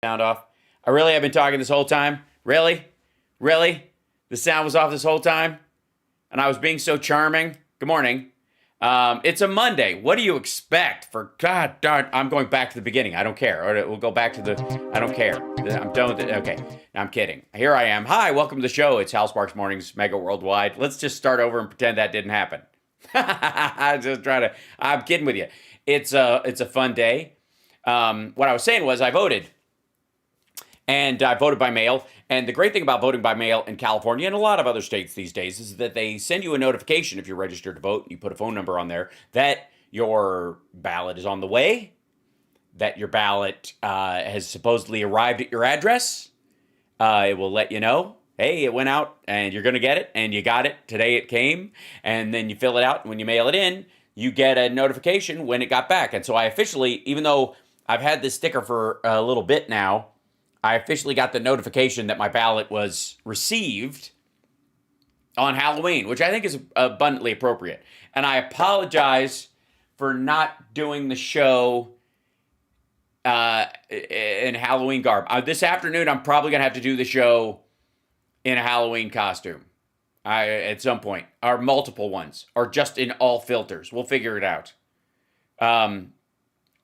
Sound off. I really have been talking this whole time. Really? Really? The sound was off this whole time? And I was being so charming? Good morning. It's a Monday. What do you expect? For God darn, I'm going back to the beginning. I don't care. Or we'll go back to I don't care. I'm done with it. Okay. No, I'm kidding. Here I am. Hi, welcome to the show. It's Hal Sparks Mornings, Megawordlwide. Let's just start over and pretend that didn't happen. I'm kidding with you. It's a fun day. What I was saying was I voted. And I voted by mail. And the great thing about voting by mail in California and a lot of other states these days is that they send you a notification if you're registered to vote. You put a phone number on there that your ballot is on the way, that your ballot has supposedly arrived at your address. It will let you know, hey, it went out and you're going to get it. And you got it. Today it came. And then you fill it out. And when you mail it in, you get a notification when it got back. And so I officially, even though I've had this sticker for a little bit now, I officially got the notification that my ballot was received on Halloween, which I think is abundantly appropriate. And I apologize for not doing the show in Halloween garb. This afternoon, I'm probably going to have to do the show in a Halloween costume at some point, or multiple ones, or just in all filters. We'll figure it out.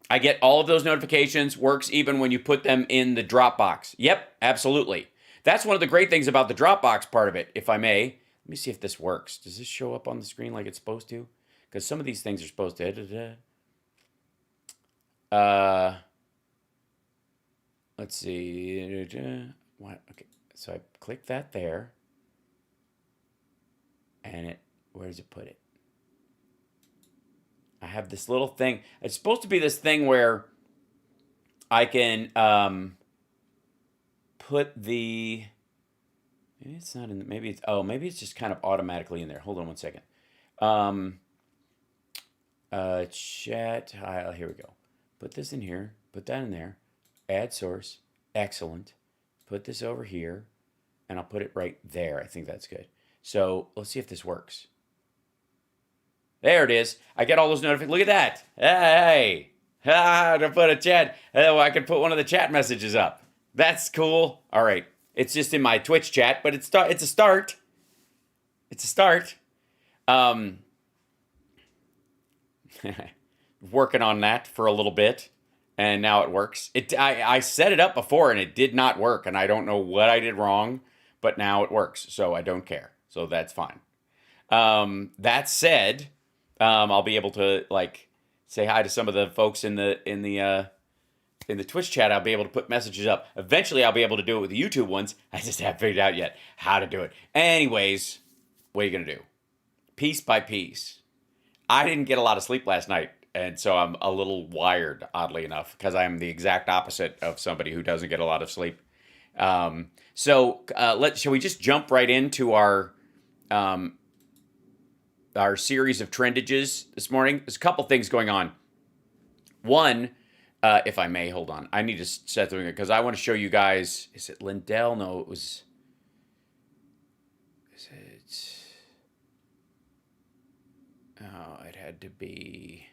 I get all of those notifications, works even when you put them in the Dropbox. Yep, absolutely. That's one of the great things about the Dropbox part of it, if I may. Let me see if this works. Does this show up on the screen like it's supposed to? Because some of these things are supposed to. Let's see. What? Okay, so I click that there. And where does it put it? I have this little thing. It's supposed to be this thing where I can put the. Maybe it's not in. Maybe it's just kind of automatically in there. Hold on one second. Chat. Here we go. Put this in here. Put that in there. Add source. Excellent. Put this over here, and I'll put it right there. I think that's good. So let's see if this works. There it is. I get all those notifications. Look at that. Hey. To put a chat. I can put one of the chat messages up. That's cool. All right. It's just in my Twitch chat, but it's a start. It's a start. Working on that for a little bit, and now it works. I set it up before, and it did not work, and I don't know what I did wrong, but now it works, so I don't care. So that's fine. That said, I'll be able to say hi to some of the folks in the Twitch chat. I'll be able to put messages up. Eventually, I'll be able to do it with the YouTube ones. I just haven't figured out yet how to do it. Anyways, what are you gonna do? Piece by piece. I didn't get a lot of sleep last night, and so I'm a little wired, oddly enough, because I'm the exact opposite of somebody who doesn't get a lot of sleep. Shall we just jump right into our series of trendages this morning? There's a couple things going on. One, if I may, hold on. I need to set something because I want to show you guys. Is it Lindell? No, it was. Is it? Oh, it had to be.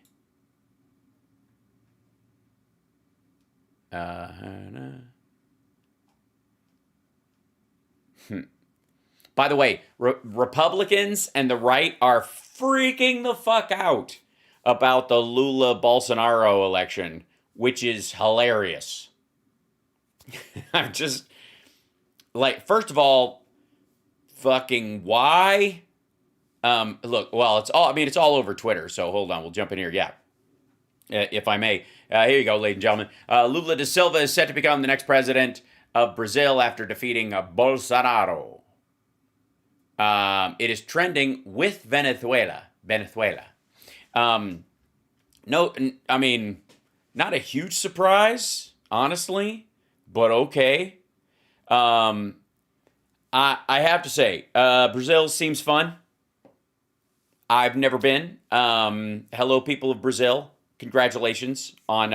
By the way, Republicans and the right are freaking the fuck out about the Lula-Bolsonaro election, which is hilarious. I'm just first of all, fucking why? Look, well, it's all over Twitter. So hold on, we'll jump in here. Yeah, if I may. Here you go, ladies and gentlemen. Lula da Silva is set to become the next president of Brazil after defeating Bolsonaro. It is trending with Venezuela. No, I mean, not a huge surprise, honestly, but okay. I have to say, Brazil seems fun. I've never been. Hello, people of Brazil. Congratulations on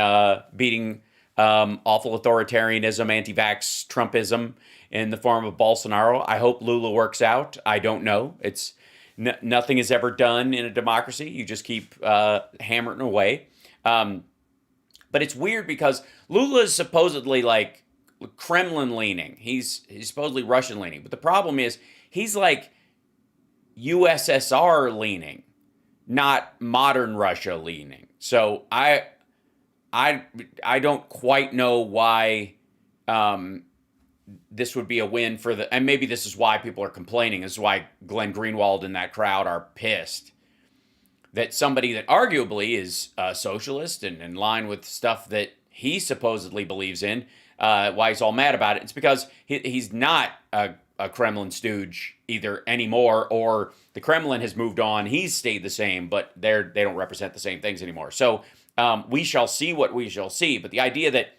beating awful authoritarianism, anti-vax Trumpism in the form of Bolsonaro. I hope Lula works out. I don't know. It's nothing is ever done in a democracy. You just keep hammering away. But it's weird because Lula is supposedly Kremlin leaning. He's supposedly Russian leaning. But the problem is he's like USSR leaning, not modern Russia leaning. So I don't quite know why this would be a win for and maybe this is why people are complaining. This is why Glenn Greenwald and that crowd are pissed that somebody that arguably is a socialist and in line with stuff that he supposedly believes in, why he's all mad about it. It's because he's not a Kremlin stooge either anymore, or the Kremlin has moved on. He's stayed the same, but they don't represent the same things anymore. So we shall see what we shall see. But the idea that,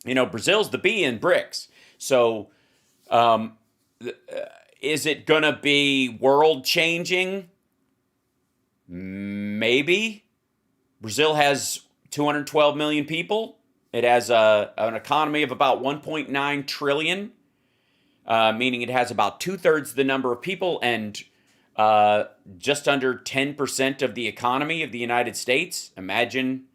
Brazil's the B in BRICS. So is it going to be world changing? Maybe. Brazil has 212 million people. It has an economy of about 1.9 trillion, meaning it has about 2/3 the number of people and just under 10% of the economy of the United States. Imagine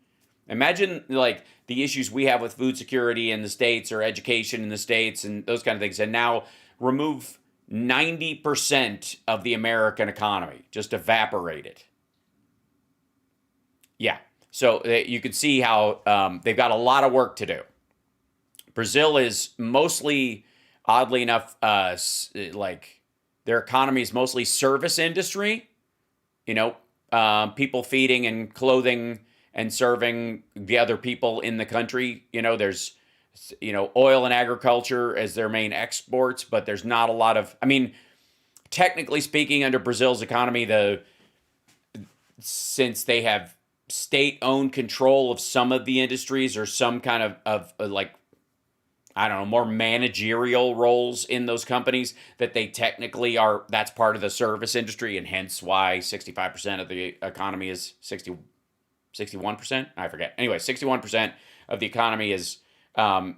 like the issues we have with food security in the States or education in the States and those kind of things. And now remove 90% of the American economy, just evaporate it. Yeah. So you can see how they've got a lot of work to do. Brazil is mostly, oddly enough, like their economy is mostly service industry. People feeding and clothing and serving the other people in the country. There's, oil and agriculture as their main exports, but there's not a lot of, technically speaking, under Brazil's economy, since they have state-owned control of some of the industries or some kind of like, I don't know, more managerial roles in those companies, that they technically are, that's part of the service industry, and hence why 65% of the economy is 61%? I forget. Anyway, 61% of the economy is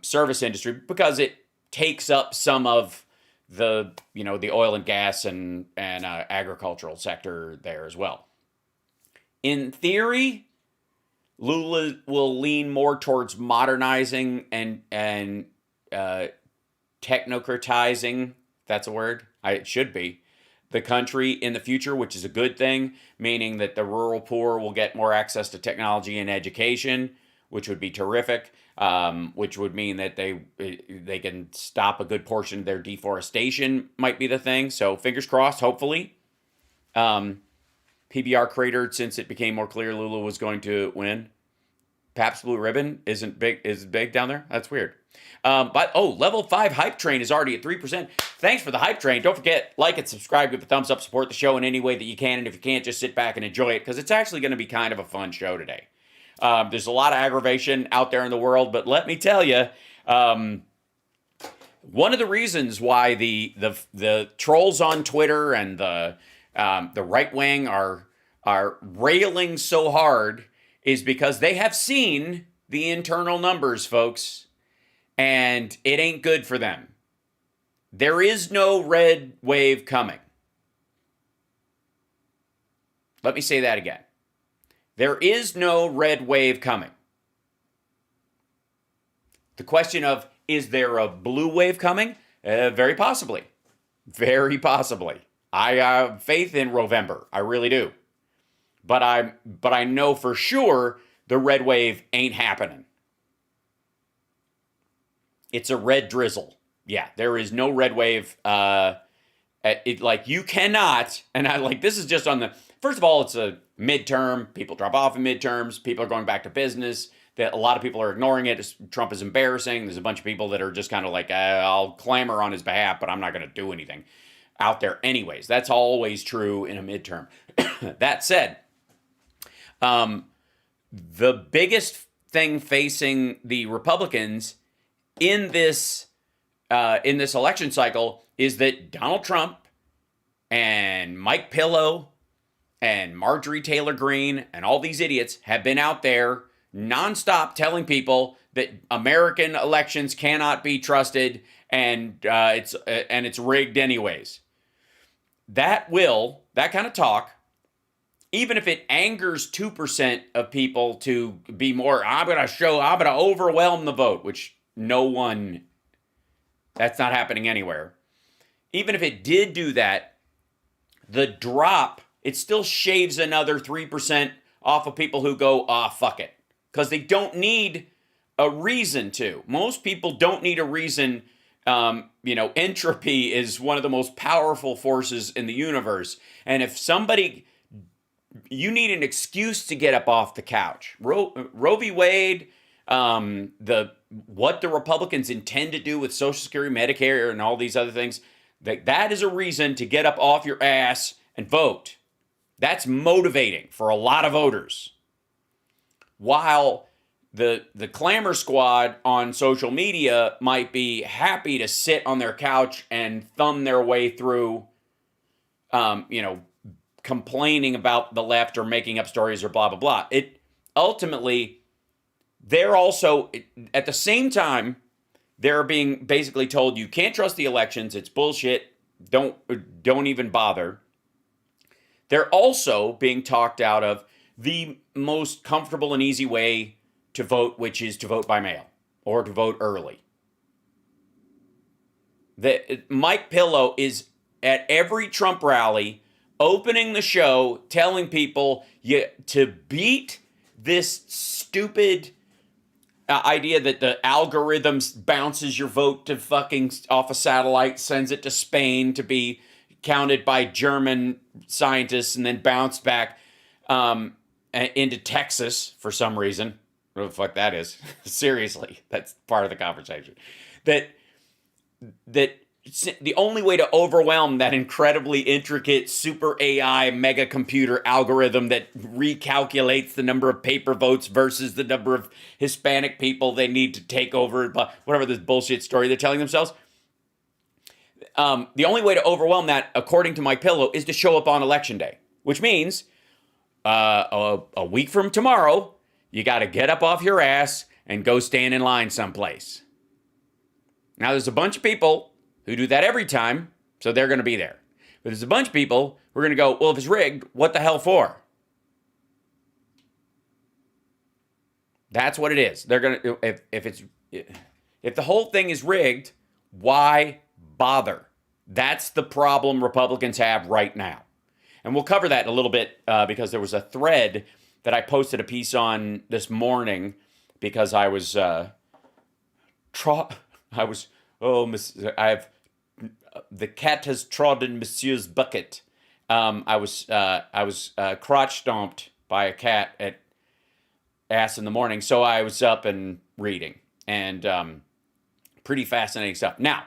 service industry, because it takes up some of the, the oil and gas and agricultural sector there as well. In theory, Lula will lean more towards modernizing and technocratizing, that's a word, it should be, the country in the future, which is a good thing, meaning that the rural poor will get more access to technology and education, which would be terrific, which would mean that they can stop a good portion of their deforestation, might be the thing. So fingers crossed, hopefully. PBR cratered since it became more clear Lula was going to win. Pabst Blue Ribbon is big down there. That's weird. But level 5 hype train is already at 3%. Thanks for the hype train. Don't forget, like and subscribe, give a thumbs up, support the show in any way that you can. And if you can't, just sit back and enjoy it, because it's actually going to be kind of a fun show today. There's a lot of aggravation out there in the world, but let me tell you, one of the reasons why the trolls on Twitter and the right wing are railing so hard is because they have seen the internal numbers, folks, and it ain't good for them. There is no red wave coming. Let me say that again. There is no red wave coming. The question of, is there a blue wave coming? Very possibly. Very possibly. I have faith in Rovember. I really do. But I know for sure the red wave ain't happening. It's a red drizzle. Yeah, there is no red wave. You cannot, and this is just on the, first of all, it's a midterm. People drop off in midterms. People are going back to business. That a lot of people are ignoring it. Trump is embarrassing. There's a bunch of people that are just kind of like, I'll clamor on his behalf, but I'm not going to do anything out there anyways. That's always true in a midterm. That said, the biggest thing facing the Republicans in this election cycle is that Donald Trump and Mike Pillow and Marjorie Taylor Greene and all these idiots have been out there nonstop telling people that American elections cannot be trusted and it's rigged anyways. That kind of talk, even if it angers 2% of people to be more, I'm going to overwhelm the vote, which no one That's not happening anywhere. Even if it did do that, the drop, it still shaves another 3% off of people who go, fuck it. Because they don't need a reason to. Most people don't need a reason. Entropy is one of the most powerful forces in the universe. And if you need an excuse to get up off the couch. Roe v. Wade, what the Republicans intend to do with Social Security, Medicare, and all these other things, that is a reason to get up off your ass and vote. That's motivating for a lot of voters. While the clamor squad on social media might be happy to sit on their couch and thumb their way through, complaining about the left or making up stories or blah, blah, blah. It ultimately, they're also, at the same time, they're being basically told you can't trust the elections. It's bullshit. Don't even bother. They're also being talked out of the most comfortable and easy way to vote, which is to vote by mail or to vote early. Mike Pillow is at every Trump rally opening the show, telling people to beat this stupid idea that the algorithms bounces your vote to fucking off a satellite, sends it to Spain to be counted by German scientists, and then bounced back into Texas for some reason. What the fuck that is? Seriously, that's part of the conversation. That the only way to overwhelm that incredibly intricate super AI mega computer algorithm that recalculates the number of paper votes versus the number of Hispanic people they need to take over, whatever this bullshit story they're telling themselves. The only way to overwhelm that, according to Mike Pillow, is to show up on Election Day, which means a week from tomorrow, you got to get up off your ass and go stand in line someplace. Now, there's a bunch of people who do that every time, so they're going to be there. But there's a bunch of people who are going to go, well, if it's rigged, what the hell for? That's what it is. They're going to, if the whole thing is rigged, why bother? That's the problem Republicans have right now. And we'll cover that in a little bit because there was a thread that I posted a piece on this morning because I was, the cat has trodden Monsieur's bucket. I was crotch stomped by a cat at ass in the morning, so I was up and reading, and pretty fascinating stuff. Now,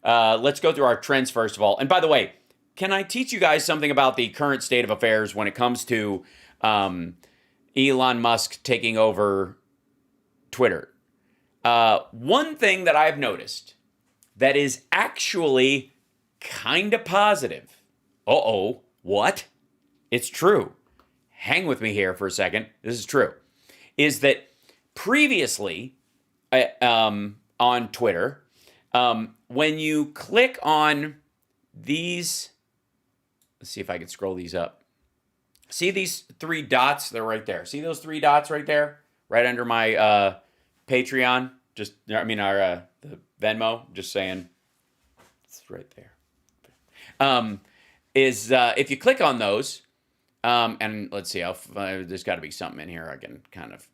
let's go through our trends first of all. And by the way, can I teach you guys something about the current state of affairs when it comes to Elon Musk taking over Twitter? One thing that I've noticed that is actually kind of positive. What? It's true. Hang with me here for a second. This is true. Is that previously on Twitter, when you click on these, let's see if I can scroll these up. See these three dots? They're right there. See those three dots right there? Right under my Patreon? The Venmo, just saying, it's right there. If you click on those, and let's see, there's got to be something in here I can kind of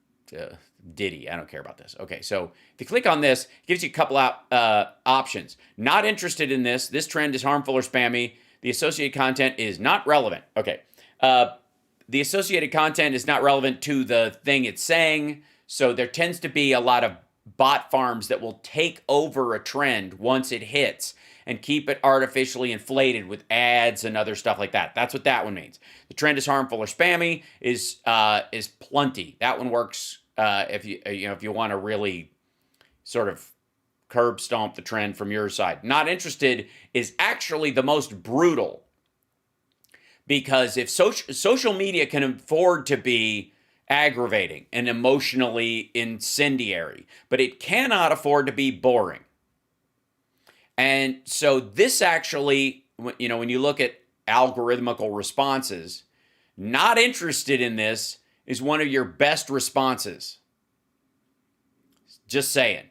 ditty. I don't care about this. Okay, so if you click on this, it gives you a couple options. Not interested in this. This trend is harmful or spammy. The associated content is not relevant. Okay, the associated content is not relevant to the thing it's saying, so there tends to be a lot of bot farms that will take over a trend once it hits and keep it artificially inflated with ads and other stuff like that. That's what that one means. The trend is harmful or spammy is plenty. That one works if you want to really sort of curb stomp the trend from your side. Not interested is actually the most brutal, because if social media can afford to be aggravating and emotionally incendiary, but it cannot afford to be boring. And so this actually, when you look at algorithmical responses, not interested in this is one of your best responses. Just saying.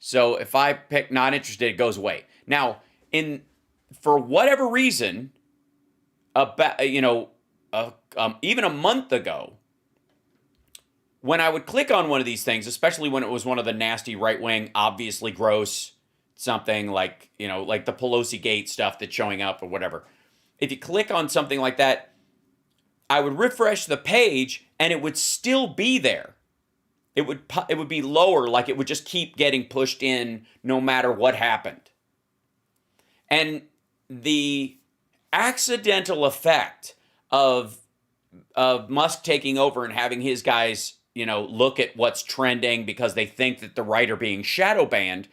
So if I pick not interested, it goes away. Now, for whatever reason, about even a month ago, when I would click on one of these things, especially when it was one of the nasty right wing, obviously gross, something like like the Pelosi Gate stuff that's showing up or whatever. If you click on something like that, I would refresh the page and it would still be there. It would be lower, like it would just keep getting pushed in no matter what happened. And the accidental effect of Musk taking over and having his guys, look at what's trending because they think that the right are being shadow banned,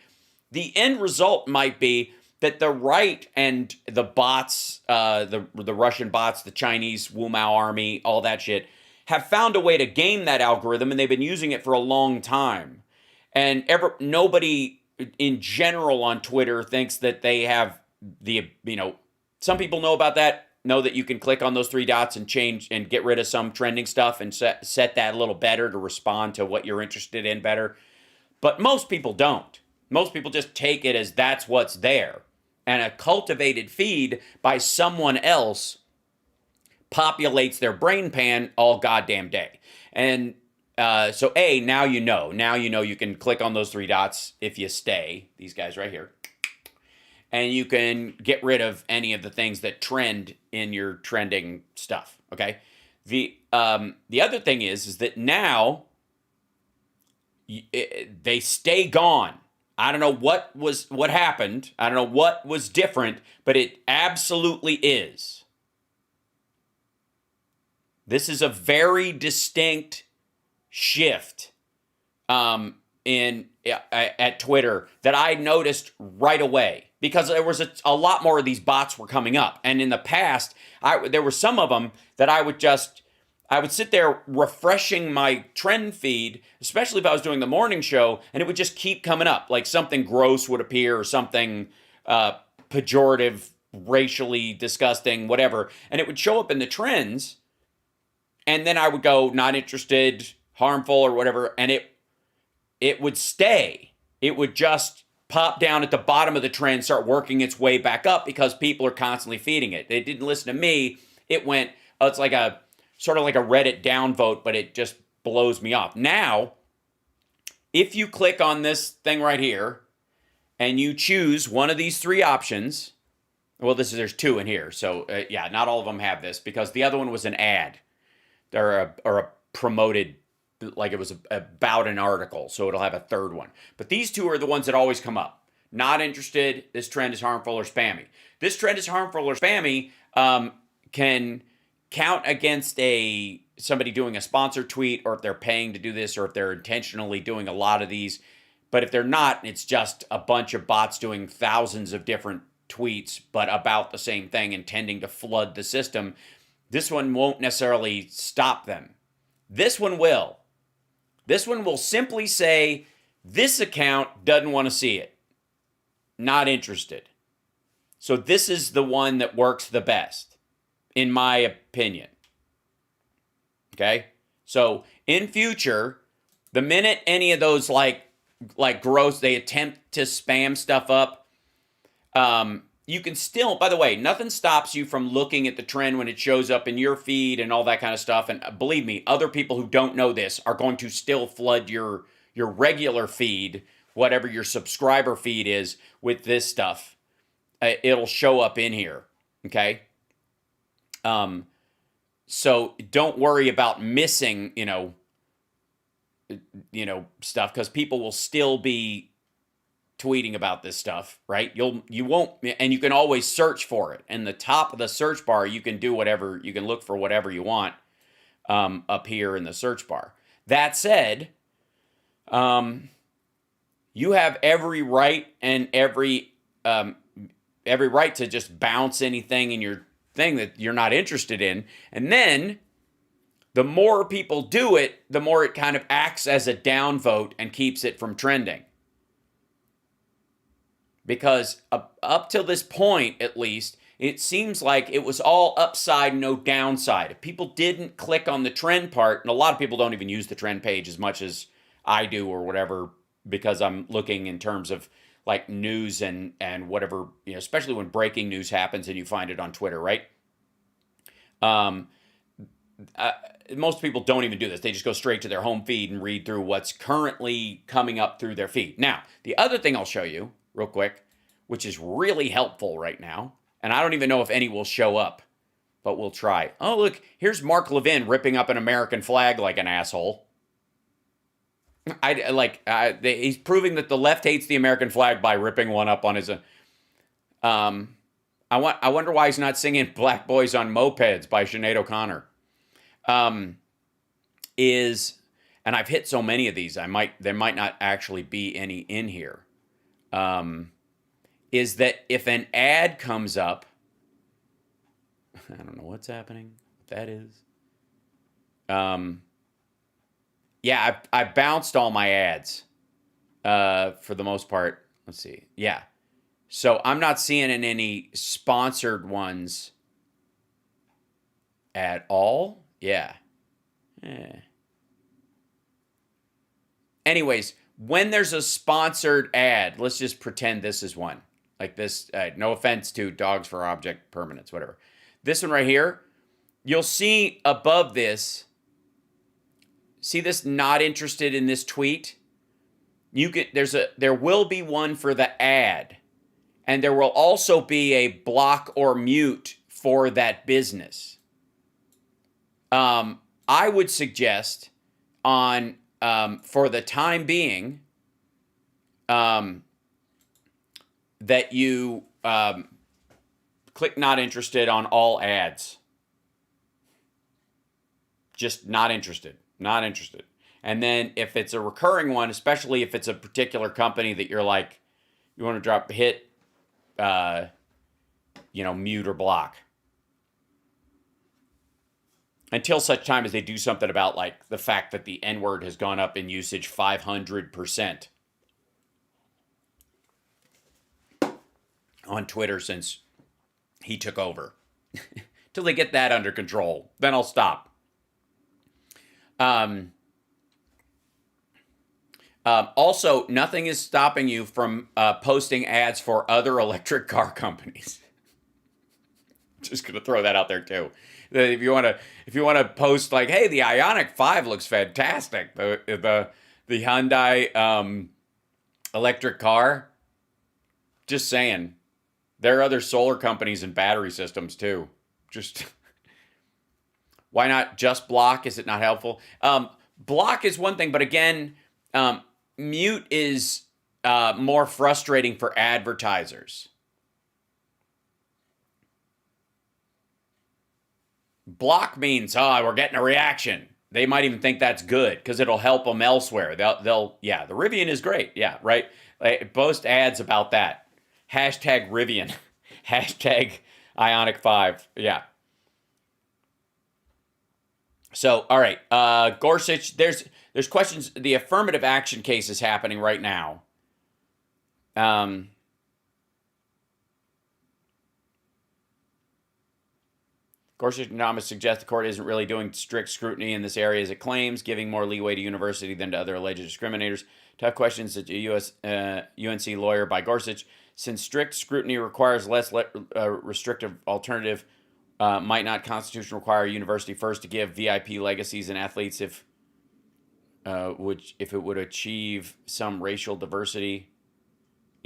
the end result might be that the right and the bots, the Russian bots, the Chinese Wu Mao army, all that shit, have found a way to game that algorithm, and they've been using it for a long time. And nobody in general on Twitter thinks that they have some people know about that, know that you can click on those three dots and change and get rid of some trending stuff and set that a little better to respond to what you're interested in better. But most people don't. Most people just take it as that's what's there. And a cultivated feed by someone else populates their brain pan all goddamn day. And so now you know. Now you know you can click on those three dots if you stay. These guys right here. And you can get rid of any of the things that trend in your trending stuff, okay? The other thing is that now they stay gone. I don't know what happened. I don't know what was different, but it absolutely is. This is a very distinct shift at Twitter that I noticed right away, because there was a lot more of these bots were coming up. And in the past, there were some of them that I would sit there refreshing my trend feed, especially if I was doing the morning show, and it would just keep coming up. Like something gross would appear or something pejorative, racially disgusting, whatever. And it would show up in the trends. And then I would go, not interested, harmful, or whatever. And it would stay. It would just pop down at the bottom of the trend, start working its way back up because people are constantly feeding it. They didn't listen to me. It went, it's like sort of like a Reddit downvote, but it just blows me off. Now, if you click on this thing right here and you choose one of these three options, well, there's two in here. So yeah, not all of them have this because the other one was an ad or a promoted, like it was about an article, so it'll have a third one. But these two are the ones that always come up. Not interested, this trend is harmful or spammy. This trend is harmful or spammy can count against somebody doing a sponsored tweet, or if they're paying to do this, or if they're intentionally doing a lot of these. But if they're not, it's just a bunch of bots doing thousands of different tweets, but about the same thing, intending to flood the system. This one won't necessarily stop them. This one will. This one will simply say, this account doesn't want to see it. Not interested. So this is the one that works the best, in my opinion. Okay? So in future, the minute any of those like gross, they attempt to spam stuff up, you can still, by the way, nothing stops you from looking at the trend when it shows up in your feed and all that kind of stuff. And believe me, other people who don't know this are going to still flood your regular feed, whatever your subscriber feed is, with this stuff. It'll show up in here, okay? So don't worry about missing, stuff, because people will still be tweeting about this stuff, right? You won't, and you can always search for it. In the top of the search bar, you can do whatever, you can look for whatever you want up here in the search bar. That said, you have every right and every right to just bounce anything in your thing that you're not interested in. And then the more people do it, the more it kind of acts as a downvote and keeps it from trending. Because up till this point, at least, it seems like it was all upside, no downside. If people didn't click on the trend part, and a lot of people don't even use the trend page as much as I do or whatever, because I'm looking in terms of like news and whatever, especially when breaking news happens and you find it on Twitter, right? Um, uh, Most people don't even do this. They just go straight to their home feed and read through what's currently coming up through their feed. Now, the other thing I'll show you real quick, which is really helpful right now, and I don't even know if any will show up, but we'll try. Oh, look, here's Mark Levin ripping up an American flag like an asshole. He's proving that the left hates the American flag by ripping one up on his. I wonder why he's not singing "Black Boys on Mopeds" by Sinead O'Connor. And I've hit so many of these, there might not actually be any in here. Is that if an ad comes up, I don't know what's happening. What that is. Yeah, I bounced all my ads, for the most part. Let's see. Yeah. So I'm not seeing in any sponsored ones at all. Yeah. Anyways, when there's a sponsored ad, let's just pretend this is one. Like this, no offense to Dogs for Object Permanence, whatever. This one right here, you'll see above this, see this not interested in this tweet? There will be one for the ad, and there will also be a block or mute for that business. I would suggest for the time being, that you click not interested on all ads. Just not interested. Not interested. And then if it's a recurring one, especially if it's a particular company that you're like, you want to hit mute or block. Until such time as they do something about like the fact that the N-word has gone up in usage 500% on Twitter since he took over. Till they get that under control, then I'll stop. Also, nothing is stopping you from posting ads for other electric car companies. Just gonna throw that out there too. If you want to post like, hey, the Ioniq 5 looks fantastic. The Hyundai electric car. Just saying, there are other solar companies and battery systems too. Just why not just block? Is it not helpful? Block is one thing, but again, mute is more frustrating for advertisers. Block means, we're getting a reaction. They might even think that's good because it'll help them elsewhere. The Rivian is great. Yeah, right. Post ads about that. Hashtag Rivian. Hashtag Ioniq 5. Yeah. So, all right. Gorsuch, there's questions. The affirmative action case is happening right now. Gorsuch economists suggest the court isn't really doing strict scrutiny in this area as it claims, giving more leeway to university than to other alleged discriminators. Tough questions to U.S. UNC lawyer by Gorsuch. Since strict scrutiny requires less restrictive alternative, might not Constitution require a university first to give VIP legacies and athletes if it would achieve some racial diversity?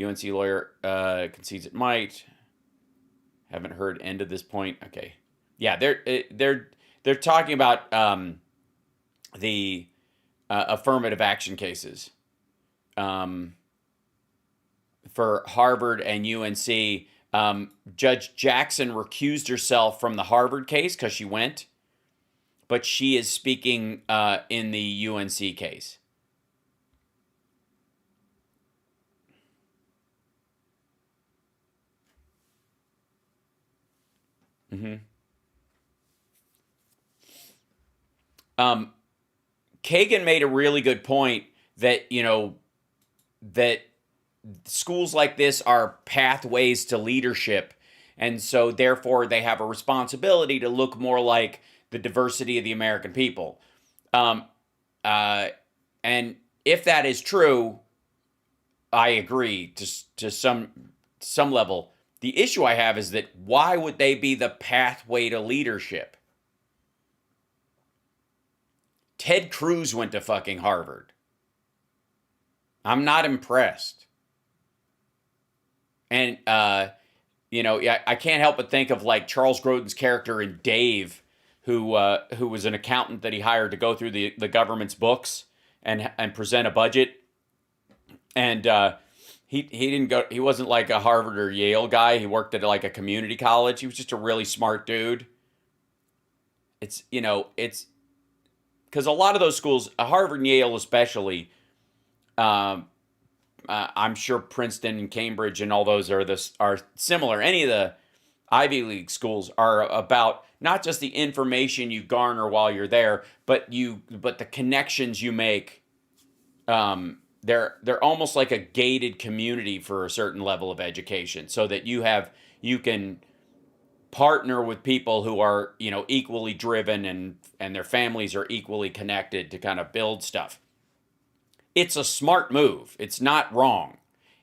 UNC lawyer concedes it might. Haven't heard end of this point. Okay. Yeah, they're talking about the affirmative action cases for Harvard and UNC. Judge Jackson recused herself from the Harvard case because she went, but she is speaking in the UNC case. Mm-hmm. Kagan made a really good point that, that schools like this are pathways to leadership. And so therefore they have a responsibility to look more like the diversity of the American people. And if that is true, I agree to some level. The issue I have is that why would they be the pathway to leadership? Ted Cruz went to fucking Harvard. I'm not impressed. And yeah, I can't help but think of like Charles Grodin's character in Dave, who was an accountant that he hired to go through the government's books and present a budget. And he didn't go. He wasn't like a Harvard or Yale guy. He worked at like a community college. He was just a really smart dude. It's because a lot of those schools, Harvard and Yale especially, I'm sure Princeton and Cambridge and all those are similar. Any of the Ivy League schools are about not just the information you garner while you're there, but the connections you make. They're almost like a gated community for a certain level of education, so that you can partner with people who are equally driven and their families are equally connected to kind of build stuff. It's a smart move. It's not wrong.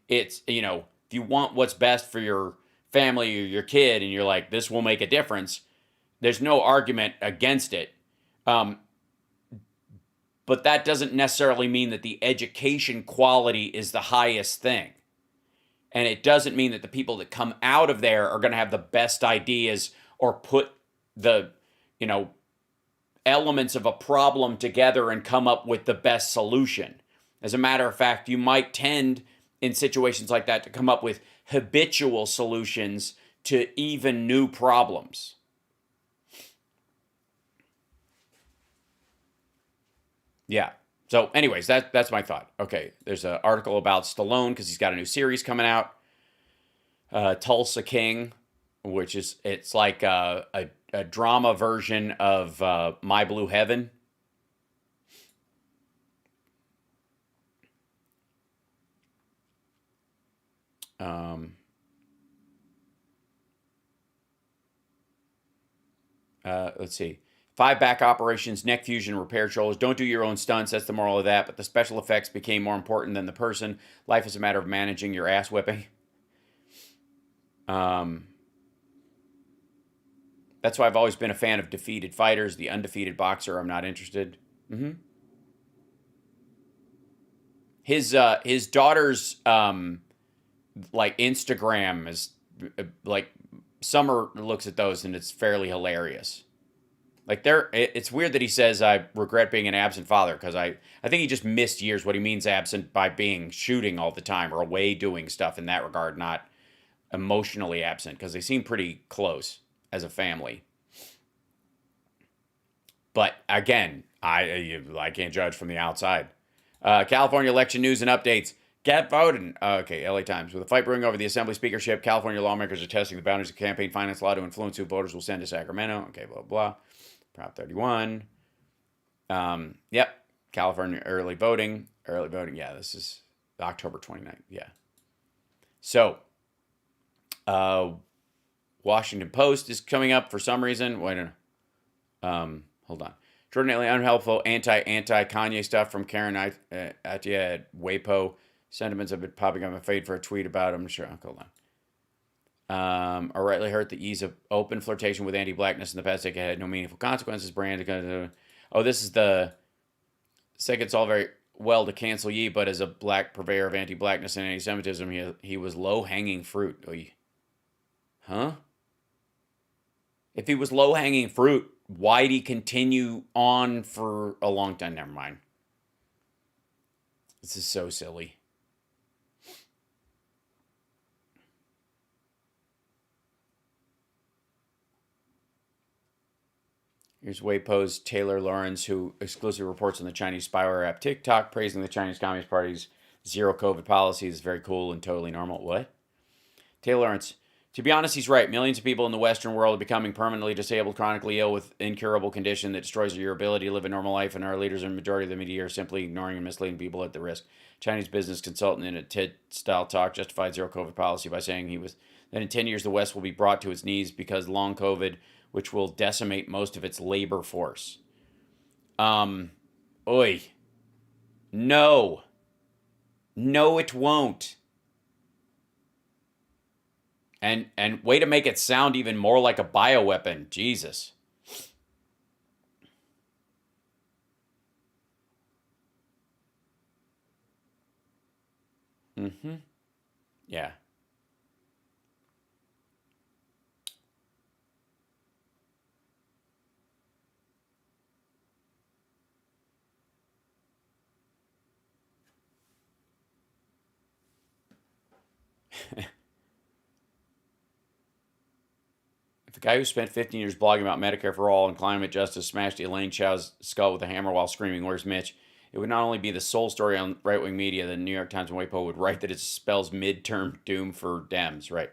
It's, if you want what's best for your family or your kid and you're like, this will make a difference, there's no argument against it. But that doesn't necessarily mean that the education quality is the highest thing. And it doesn't mean that the people that come out of there are going to have the best ideas or put the, elements of a problem together and come up with the best solution. As a matter of fact, you might tend in situations like that to come up with habitual solutions to even new problems. Yeah. So anyways, that's my thought. Okay, there's an article about Stallone because he's got a new series coming out, Tulsa King, which it's like a drama version of My Blue Heaven. Let's see. 5 back operations, neck fusion, repair shoulders. Don't do your own stunts. That's the moral of that. But the special effects became more important than the person. Life is a matter of managing your ass whipping. That's why I've always been a fan of defeated fighters. The undefeated boxer, I'm not interested. His daughter's like Instagram is like Summer looks at those and it's fairly hilarious. Like it's weird that he says I regret being an absent father because I think he just missed years. What he means absent by being shooting all the time or away doing stuff in that regard, not emotionally absent, because they seem pretty close as a family. But again, I can't judge from the outside. California election news and updates. Get voting. Okay, LA Times. With a fight brewing over the assembly speakership, California lawmakers are testing the boundaries of campaign finance law to influence who voters will send to Sacramento. Okay, blah, blah. Prop 31. Yep. California early voting. Early voting. Yeah, this is October 29th. Yeah. So, Washington Post is coming up for some reason. Wait a minute. Hold on. Extraordinarily unhelpful anti-Kanye stuff from Karen Atia at WAPO. Sentiments have been popping up. I'm afraid for a tweet about him. Sure, hold on. Or rightly hurt the ease of open flirtation with anti-blackness in the past decade had no meaningful consequences. Brand. Oh, this is the say it's all very well to cancel Ye, but as a black purveyor of anti-blackness and anti-Semitism, he was low-hanging fruit. Oy. Huh? If he was low-hanging fruit, why'd he continue on for a long time? Never mind. This is so silly. Here's WAPO's Taylor Lawrence, who exclusively reports on the Chinese spyware app TikTok, praising the Chinese Communist Party's zero COVID policy is very cool and totally normal. What? Taylor Lawrence. To be honest, he's right. Millions of people in the Western world are becoming permanently disabled, chronically ill with incurable condition that destroys your ability to live a normal life, and our leaders and the majority of the media are simply ignoring and misleading people at the risk. Chinese business consultant in a TED-style talk justified zero COVID policy by saying that in 10 years the West will be brought to its knees because long COVID, which will decimate most of its labor force. Oy. No. No, it won't. And way to make it sound even more like a bioweapon. Jesus. Mm-hmm. Yeah. If the guy who spent 15 years blogging about Medicare for all and climate justice smashed Elaine Chao's skull with a hammer while screaming, "Where's Mitch?" It would not only be the sole story on right wing media, the New York Times and WAPO would write that it spells midterm doom for Dems, right?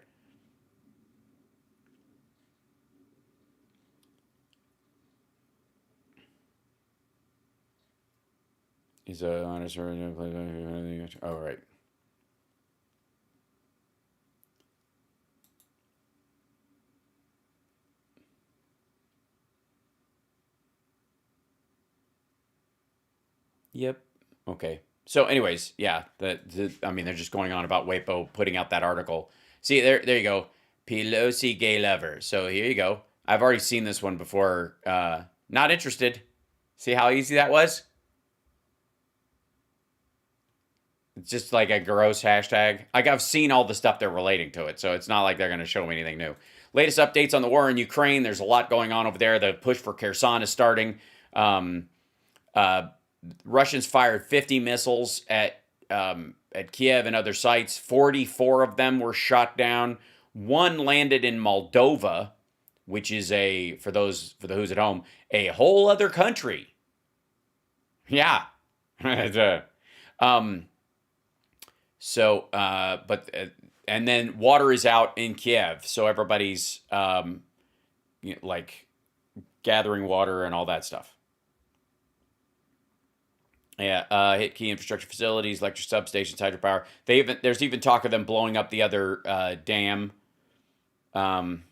He's a honest. Oh, right. Yep. Okay. So, anyways, yeah. I mean, they're just going on about WAPO putting out that article. See, there you go. Pelosi gay lover. So here you go. I've already seen this one before. Not interested. See how easy that was? It's just like a gross hashtag. Like I've seen all the stuff they're relating to it, so it's not like they're going to show me anything new. Latest updates on the war in Ukraine. There's a lot going on over there. The push for Kherson is starting. Um, uh, Russians fired 50 missiles at Kiev and other sites. 44 of them were shot down. One landed in Moldova, which is for the who's at home, a whole other country. Yeah. um, and then water is out in Kiev, so everybody's like gathering water and all that stuff. Yeah, hit key infrastructure facilities, electric substations, hydropower. There's even talk of them blowing up the other dam. Um,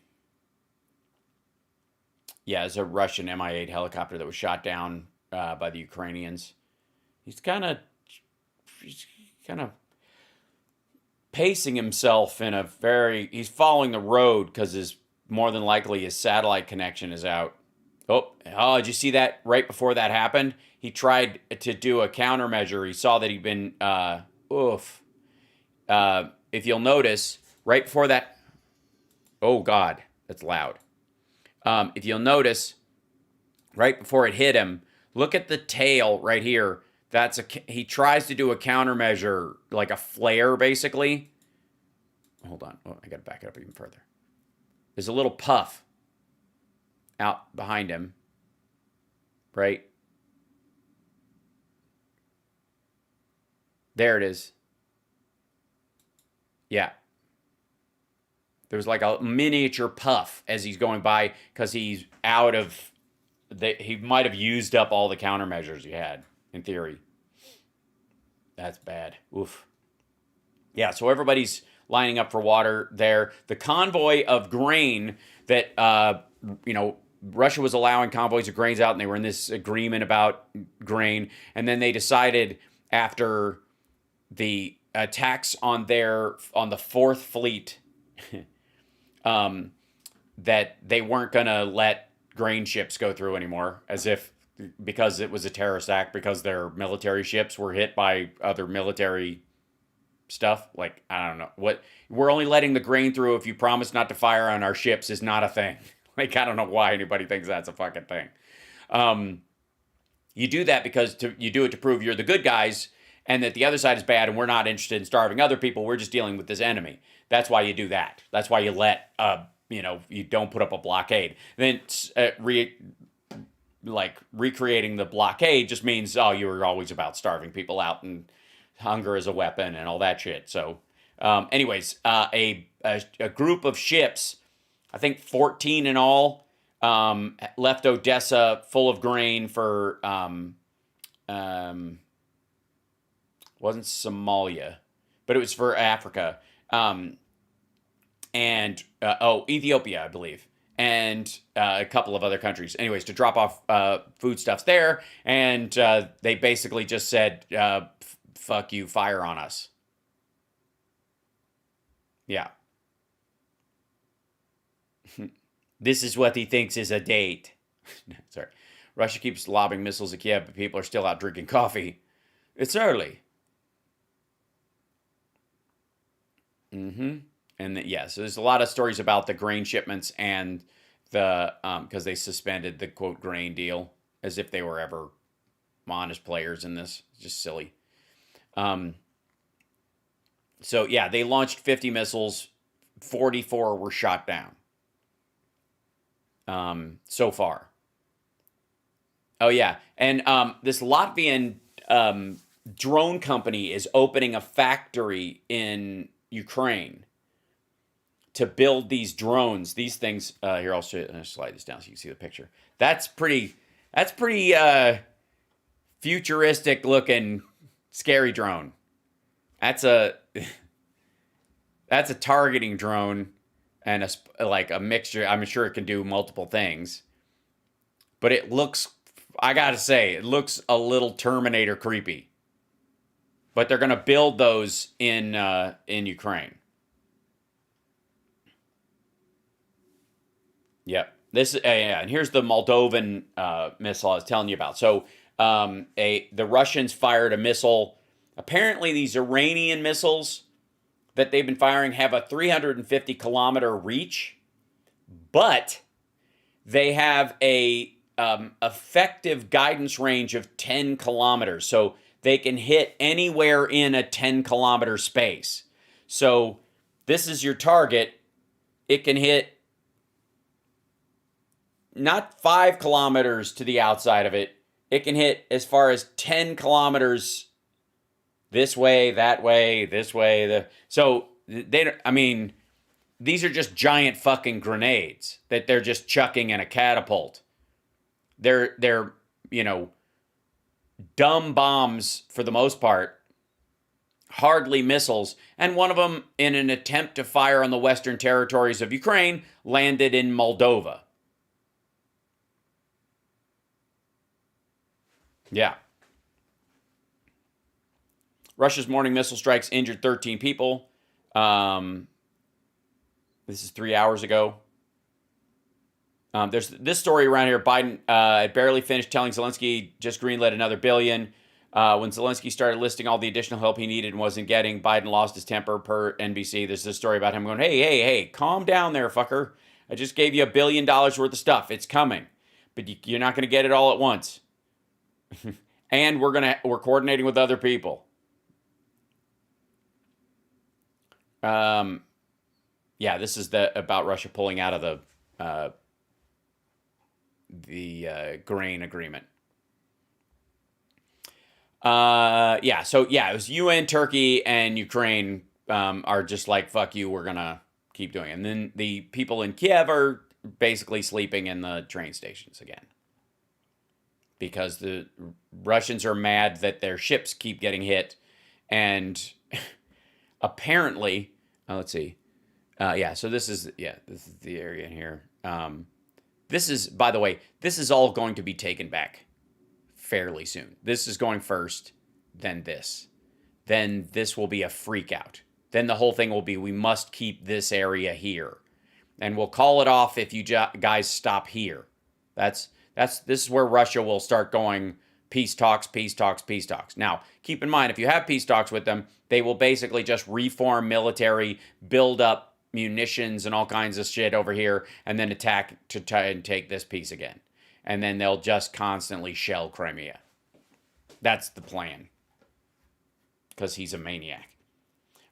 yeah, it's a Russian Mi-8 helicopter that was shot down by the Ukrainians. He's kind of he's kind of pacing himself in a very. He's following the road because his more than likely his satellite connection is out. Oh, did you see that right before that happened? He tried to do a countermeasure. He saw that he'd been, oof. If you'll notice, right before that, oh God, that's loud. If you'll notice, right before it hit him, look at the tail right here. He tries to do a countermeasure, like a flare, basically. Hold on, I gotta back it up even further. There's a little puff out behind him, right? There it is. Yeah. There was like a miniature puff as he's going by because he's out of. He might have used up all the countermeasures he had, in theory. That's bad. Oof. Yeah, so everybody's lining up for water there. The convoy of grain that, Russia was allowing convoys of grains out, and they were in this agreement about grain. And then they decided after the attacks on the Fourth Fleet that they weren't going to let grain ships go through anymore, because it was a terrorist act, because their military ships were hit by other military stuff. Like, I don't know what, we're only letting the grain through if you promise not to fire on our ships is not a thing. Like, I don't know why anybody thinks that's a fucking thing. You do that because you do it to prove you're the good guys and that the other side is bad and we're not interested in starving other people. We're just dealing with this enemy. That's why you do that. That's why you let, you don't put up a blockade. Then recreating the blockade just means, you were always about starving people out and hunger as a weapon and all that shit. So, anyways, a group of ships, I think 14 in all, left Odessa full of grain for, wasn't Somalia, but it was for Africa. Ethiopia, I believe, and a couple of other countries. Anyways, to drop off foodstuffs there, and they basically just said, fuck you, fire on us. Yeah. This is what he thinks is a date. Sorry. Russia keeps lobbing missiles at Kiev, but people are still out drinking coffee. It's early. And so there's a lot of stories about the grain shipments and the because they suspended the quote grain deal as if they were ever honest players in this. Just silly. So yeah, they launched 50 missiles. 44 were shot down. So far. Oh yeah, and this Latvian drone company is opening a factory in Ukraine to build these drones. These things. Here, I'll slide this down so you can see the picture. That's pretty futuristic looking, scary drone. That's a targeting drone and a mixture. I'm sure it can do multiple things, but it looks. I gotta say, it looks a little Terminator creepy. But they're gonna build those in Ukraine. Yep. And here's the Moldovan missile I was telling you about. So the Russians fired a missile. Apparently, these Iranian missiles that they've been firing have a 350 kilometer reach, but they have a effective guidance range of 10 kilometers. So they can hit anywhere in a 10 kilometer space. So this is your target. It can hit not 5 kilometers to the outside of it. It can hit as far as 10 kilometers this way, that way, this way. So these are just giant fucking grenades that they're just chucking in a catapult. They're dumb bombs for the most part, hardly missiles. And one of them, in an attempt to fire on the western territories of Ukraine, landed in Moldova. Yeah. Russia's morning missile strikes injured 13 people. This is 3 hours ago. There's this story around here. Biden had barely finished telling Zelensky just greenlit another $1 billion. When Zelensky started listing all the additional help he needed and wasn't getting, Biden lost his temper per NBC. There's this story about him going, hey, calm down there, fucker. I just gave you $1 billion worth of stuff. It's coming. But you're not going to get it all at once. And we're coordinating with other people. This is about Russia pulling out of the grain agreement. It was UN, Turkey, and Ukraine are just like, fuck you, we're gonna keep doing it. And then the people in Kiev are basically sleeping in the train stations again. Because the Russians are mad that their ships keep getting hit. And apparently, let's see. So this is the area in here. This is, by the way, this is all going to be taken back fairly soon. This is going first, then this. Then this will be a freak out. Then the whole thing will be, we must keep this area here. And we'll call it off if you guys stop here. This is where Russia will start going peace talks, peace talks, peace talks. Now, keep in mind, if you have peace talks with them, they will basically just reform military, build up munitions and all kinds of shit over here, and then attack to try and take this piece again. And then they'll just constantly shell Crimea. That's the plan. Because he's a maniac.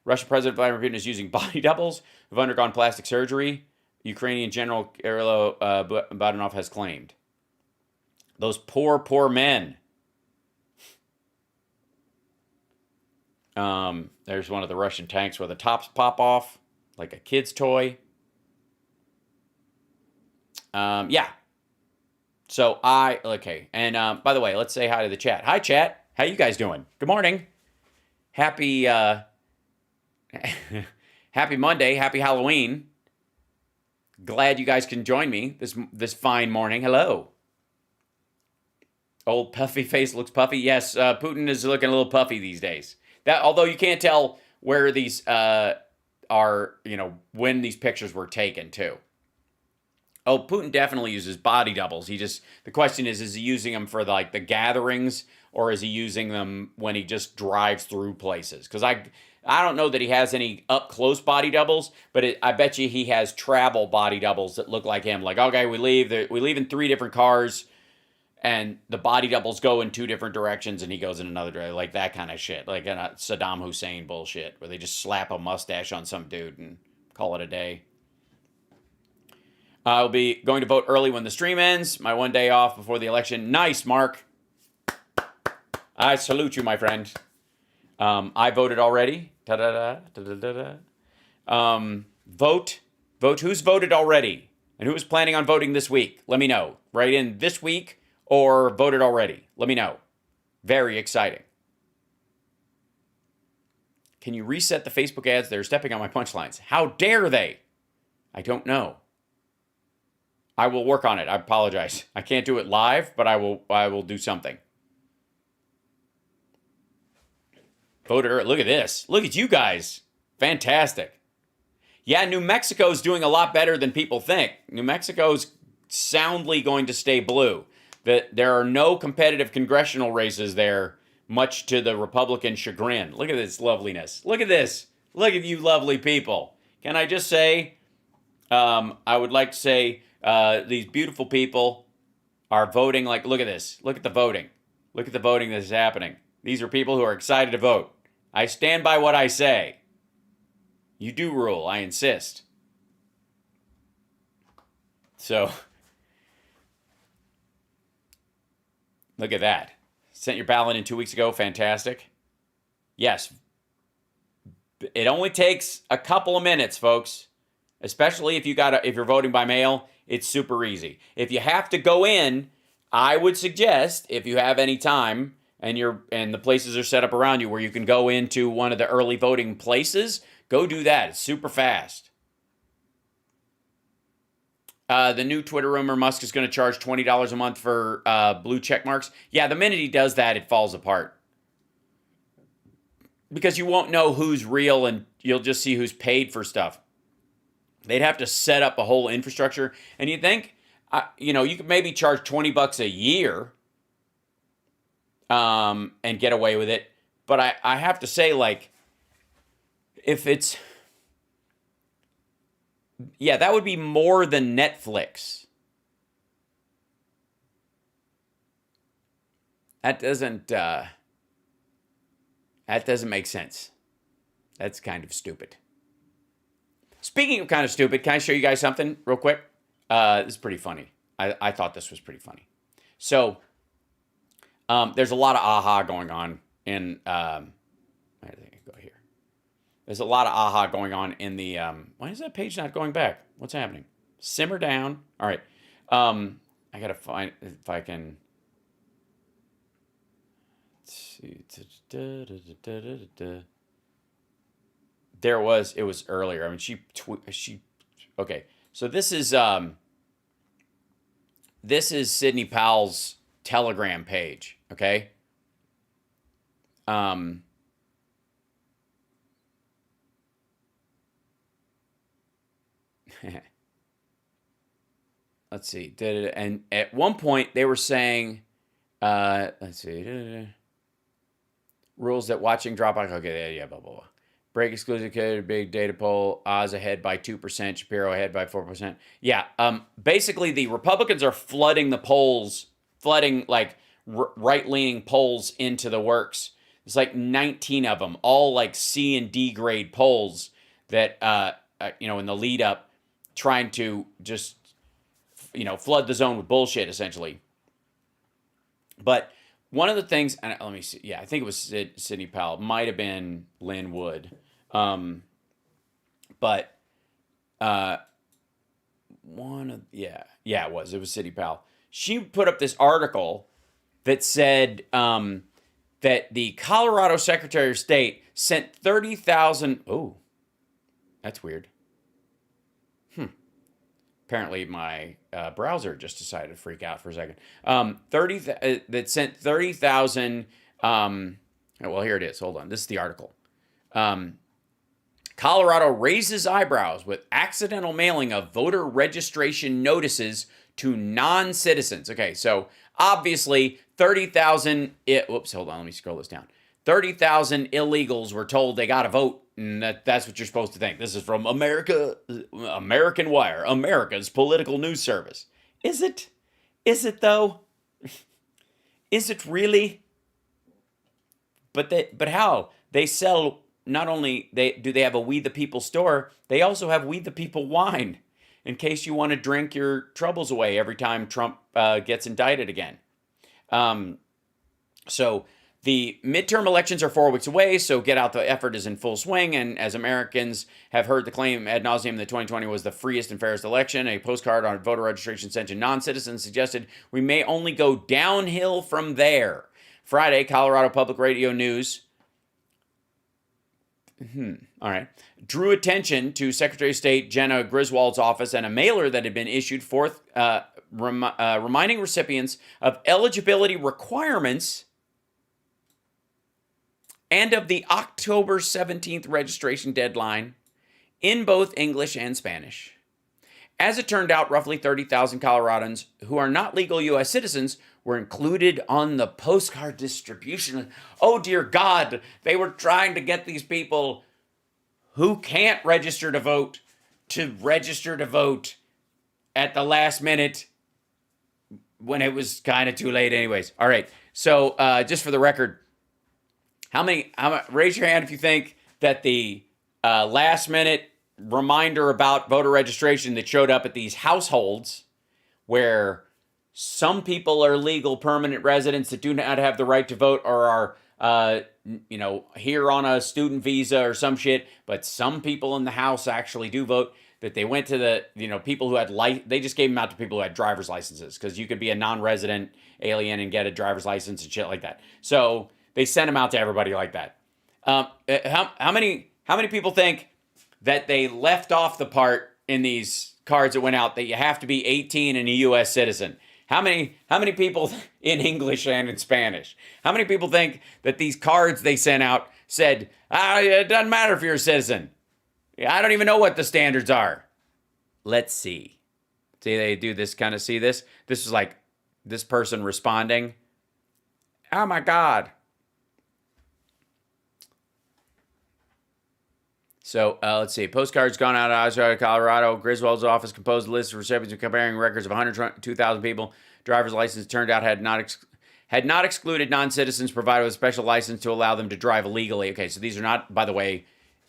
Russian President Vladimir Putin is using body doubles who've undergone plastic surgery. Ukrainian General Kirill Badanov has claimed. Those poor, poor men. There's one of the Russian tanks where the tops pop off like a kid's toy. So okay. And by the way, let's say hi to the chat. Hi, chat. How you guys doing? Good morning. Happy happy Monday. Happy Halloween. Glad you guys can join me this fine morning. Hello. Old puffy face looks puffy. Yes, Putin is looking a little puffy these days. That, although you can't tell where these are, when these pictures were taken too. Oh, Putin definitely uses body doubles. The question is he using them for like the gatherings, or is he using them when he just drives through places? Because I don't know that he has any up close body doubles, but I bet you he has travel body doubles that look like him. Like, okay, we leave in 3 different cars, and the body doubles go in 2 different directions, and he goes in another direction, like that kind of shit, like Saddam Hussein bullshit, where they just slap a mustache on some dude and call it a day. I'll be going to vote early when the stream ends. My 1 day off before the election. Nice, Mark. I salute you, my friend. I voted already. Vote. Who's voted already? And who is planning on voting this week? Let me know. Write in this week or voted already. Let me know. Very exciting. Can you reset the Facebook ads? They're stepping on my punchlines. How dare they? I don't know. I will work on it. I apologize. I can't do it live, but I will do something. Voter, look at this. Look at you guys. Fantastic. Yeah, New Mexico's doing a lot better than people think. New Mexico's soundly going to stay blue. There are no competitive congressional races there, much to the Republican chagrin. Look at this loveliness. Look at this. Look at you lovely people. Can I just say, I would like to say, these beautiful people are voting. Like, look at this. Look at the voting. Look at the voting that is happening. These are people who are excited to vote. I stand by what I say. You do rule. I insist. So, look at that. Sent your ballot in 2 weeks ago. Fantastic. Yes. It only takes a couple of minutes, folks. Especially if you're voting by mail, it's super easy. If you have to go in, I would suggest, if you have any time and the places are set up around you where you can go into one of the early voting places, go do that. It's super fast. The new Twitter rumor, Musk is going to charge $20 a month for blue check marks. Yeah, the minute he does that, it falls apart. Because you won't know who's real, and you'll just see who's paid for stuff. They'd have to set up a whole infrastructure. And you think, you could maybe charge $20 a year and get away with it. But I have to say, like, if it's... Yeah, that would be more than Netflix. That doesn't make sense. That's kind of stupid. Speaking of kind of stupid, can I show you guys something real quick? This is pretty funny. I thought this was pretty funny. So, there's a lot of aha going on in... where did I go here? There's a lot of aha going on in the... why is that page not going back? What's happening? Simmer down. All right. I got to find if I can... Let's see. There was, it was earlier. I mean, she, okay. So this is Sidney Powell's Telegram page. Okay. Let's see. And at one point they were saying, let's see, rules that watching Dropbox. Okay. Yeah. Blah, blah, blah. Break exclusive code, big data poll, Oz ahead by 2%, Shapiro ahead by 4%. Yeah, basically the Republicans are flooding the polls, like right-leaning polls into the works. There's like 19 of them, all like C and D grade polls that, in the lead up, trying to just, flood the zone with bullshit, essentially. But one of the things, and let me see, yeah, I think it was Sidney Powell, might have been Lynn Wood. But it was Sidney Powell. She put up this article that said that the Colorado Secretary of State sent 30,000. Oh, that's weird. Apparently, my browser just decided to freak out for a second. That sent 30,000. Well, here it is. Hold on. This is the article. Colorado raises eyebrows with accidental mailing of voter registration notices to non-citizens. Okay, so obviously 30,000. Whoops, hold on. Let me scroll this down. 30,000 illegals were told they got to vote. And that's what you're supposed to think. This is from American Wire, America's political news service. Is it? Is it though? Is it really? But how? They sell, not only do they have a We the People store, they also have We the People wine in case you want to drink your troubles away every time Trump gets indicted again. So the midterm elections are 4 weeks away, so get out the effort is in full swing. And as Americans have heard the claim ad nauseum that 2020 was the freest and fairest election, a postcard on voter registration sent to non-citizens suggested we may only go downhill from there. Friday, Colorado Public Radio News all right, drew attention to Secretary of State Jenna Griswold's office and a mailer that had been issued forth reminding recipients of eligibility requirements and of the October 17th registration deadline in both English and Spanish. As it turned out, roughly 30,000 Coloradans who are not legal U.S. citizens were included on the postcard distribution. Oh, dear God, they were trying to get these people who can't register to vote at the last minute when it was kind of too late anyways. All right, so just for the record, raise your hand if you think that the last minute reminder about voter registration that showed up at these households where some people are legal permanent residents that do not have the right to vote or are, here on a student visa or some shit, but some people in the house actually do vote, that they went to the, people who had they just gave them out to people who had driver's licenses because you could be a non-resident alien and get a driver's license and shit like that. So they sent them out to everybody like that. How many people think that they left off the part in these cards that went out that you have to be 18 and a U.S. citizen? How many people in English and in Spanish? How many people think that these cards they sent out said, it doesn't matter if you're a citizen. I don't even know what the standards are. Let's see. See, they do this kind of, see this? This is like this person responding. Oh my God. So let's see. Postcards gone out of Oswego, Colorado. Griswold's office composed a list of recipients comparing records of 102,000 people. Driver's license turned out had not excluded non-citizens provided with a special license to allow them to drive illegally. Okay, so these are not, by the way,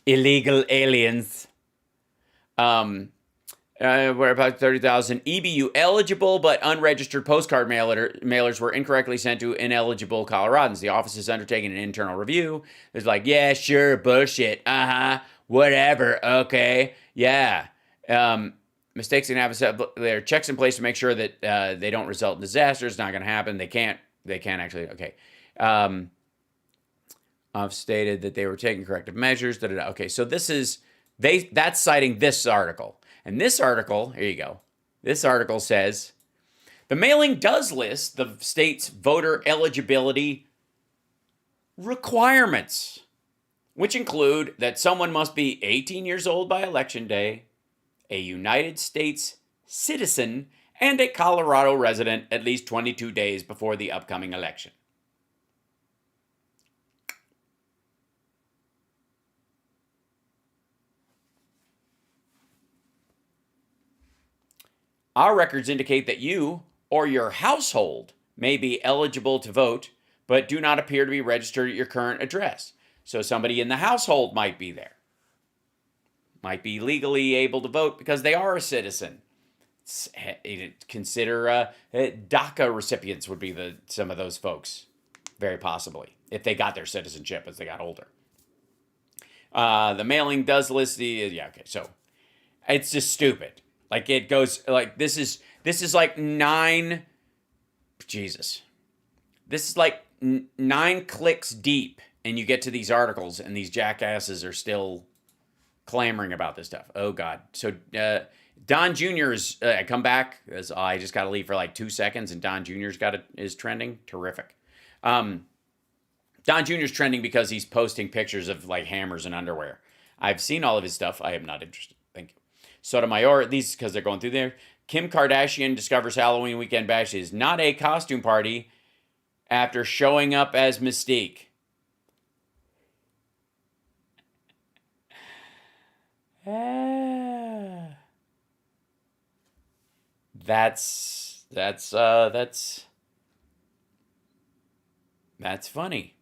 illegal aliens. We're about 30,000 EBU eligible but unregistered postcard mailers were incorrectly sent to ineligible Coloradans. The office is undertaking an internal review. It's like, yeah, sure, bullshit, whatever, okay, yeah. Mistakes can happen. There are checks in place to make sure that they don't result in disasters. It's not going to happen. They can't actually, okay. I've stated that they were taking corrective measures. Okay, so that's citing this article. And this article, here you go. This article says, the mailing does list the state's voter eligibility requirements, which include that someone must be 18 years old by election day, a United States citizen, and a Colorado resident at least 22 days before the upcoming election. Our records indicate that you or your household may be eligible to vote, but do not appear to be registered at your current address. So somebody in the household might be there. Might be legally able to vote because they are a citizen. Consider DACA recipients would be some of those folks, very possibly, if they got their citizenship as they got older. The mailing does list so it's just stupid. Like it goes like this is like 9 clicks deep and you get to these articles and these jackasses are still clamoring about this stuff. Oh God. So Don Jr.'s come back. As I just got to leave for like 2 seconds, and Don Jr.'s is trending. Terrific. Don Jr.'s trending because he's posting pictures of like hammers and underwear. I've seen all of his stuff. I am not interested. Thank you. Sotomayor, these because they're going through there. Kim Kardashian discovers Halloween weekend bash is not a costume party after showing up as Mystique. That's funny.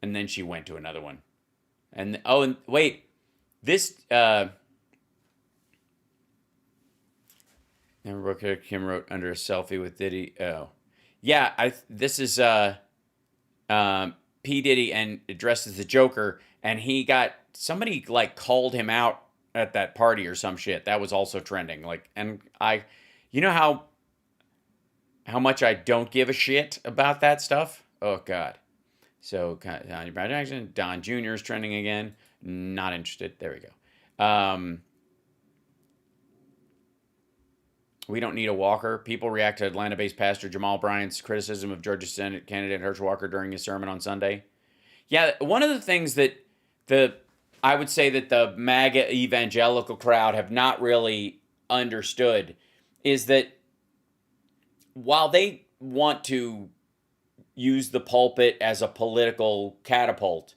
And then she went to another one. And wait, this Kim wrote under a selfie with Diddy. Oh. Yeah, this is P. Diddy and dressed as the Joker, and somebody like called him out at that party or some shit. That was also trending. Like, and you know how much I don't give a shit about that stuff? Oh God. So Don Jr. is trending again. Not interested. There we go. We don't need a Walker. People react to Atlanta-based pastor Jamal Bryant's criticism of Georgia Senate candidate Herschel Walker during his sermon on Sunday. Yeah, one of the things that I would say that the MAGA evangelical crowd have not really understood is that while they want to use the pulpit as a political catapult,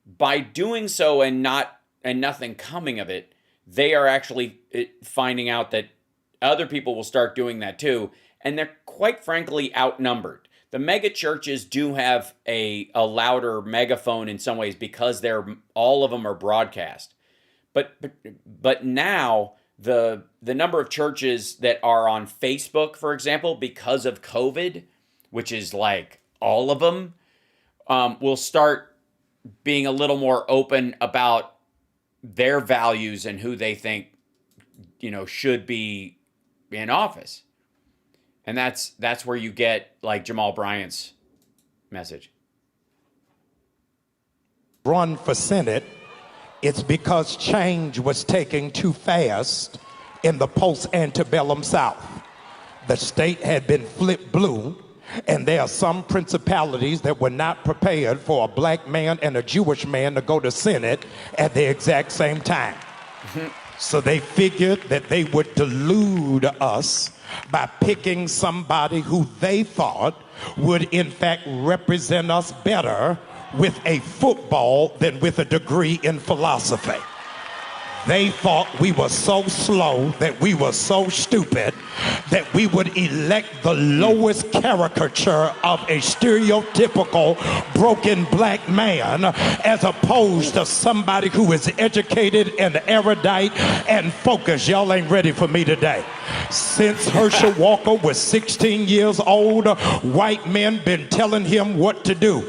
by doing so and nothing coming of it, they are actually finding out that other people will start doing that too, and they're quite frankly outnumbered. The mega churches do have a louder megaphone in some ways because all of them are broadcast. But now the number of churches that are on Facebook, for example, because of COVID, which is like all of them, will start being a little more open about their values and who they think, should be in office. And that's where you get like Jamal Bryant's message. Run for Senate, it's because change was taking too fast in the post-antebellum South. The state had been flipped blue, and there are some principalities that were not prepared for a black man and a Jewish man to go to Senate at the exact same time. So they figured that they would delude us by picking somebody who they thought would in fact represent us better with a football than with a degree in philosophy. They thought we were so slow, that we were so stupid, that we would elect the lowest caricature of a stereotypical broken black man as opposed to somebody who is educated and erudite and focused. Y'all ain't ready for me today. Since Herschel Walker was 16 years old, white men been telling him what to do.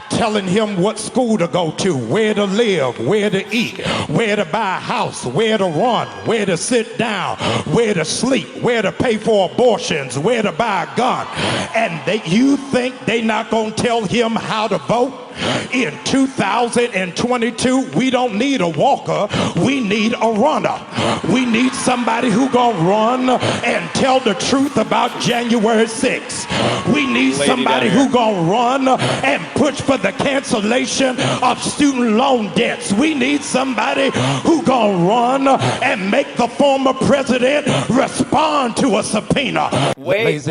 Telling him what school to go to, where to live, where to eat, where to buy a house, where to run, where to sit down, where to sleep, where to pay for abortions, where to buy a gun. And you think they not gonna tell him how to vote? In 2022, we don't need a walker, we need a runner. We need somebody who gonna run and tell the truth about January 6th. We need somebody who gonna run and push for the cancellation of student loan debts. We need somebody who gonna run and make the former president respond to a subpoena. Wait.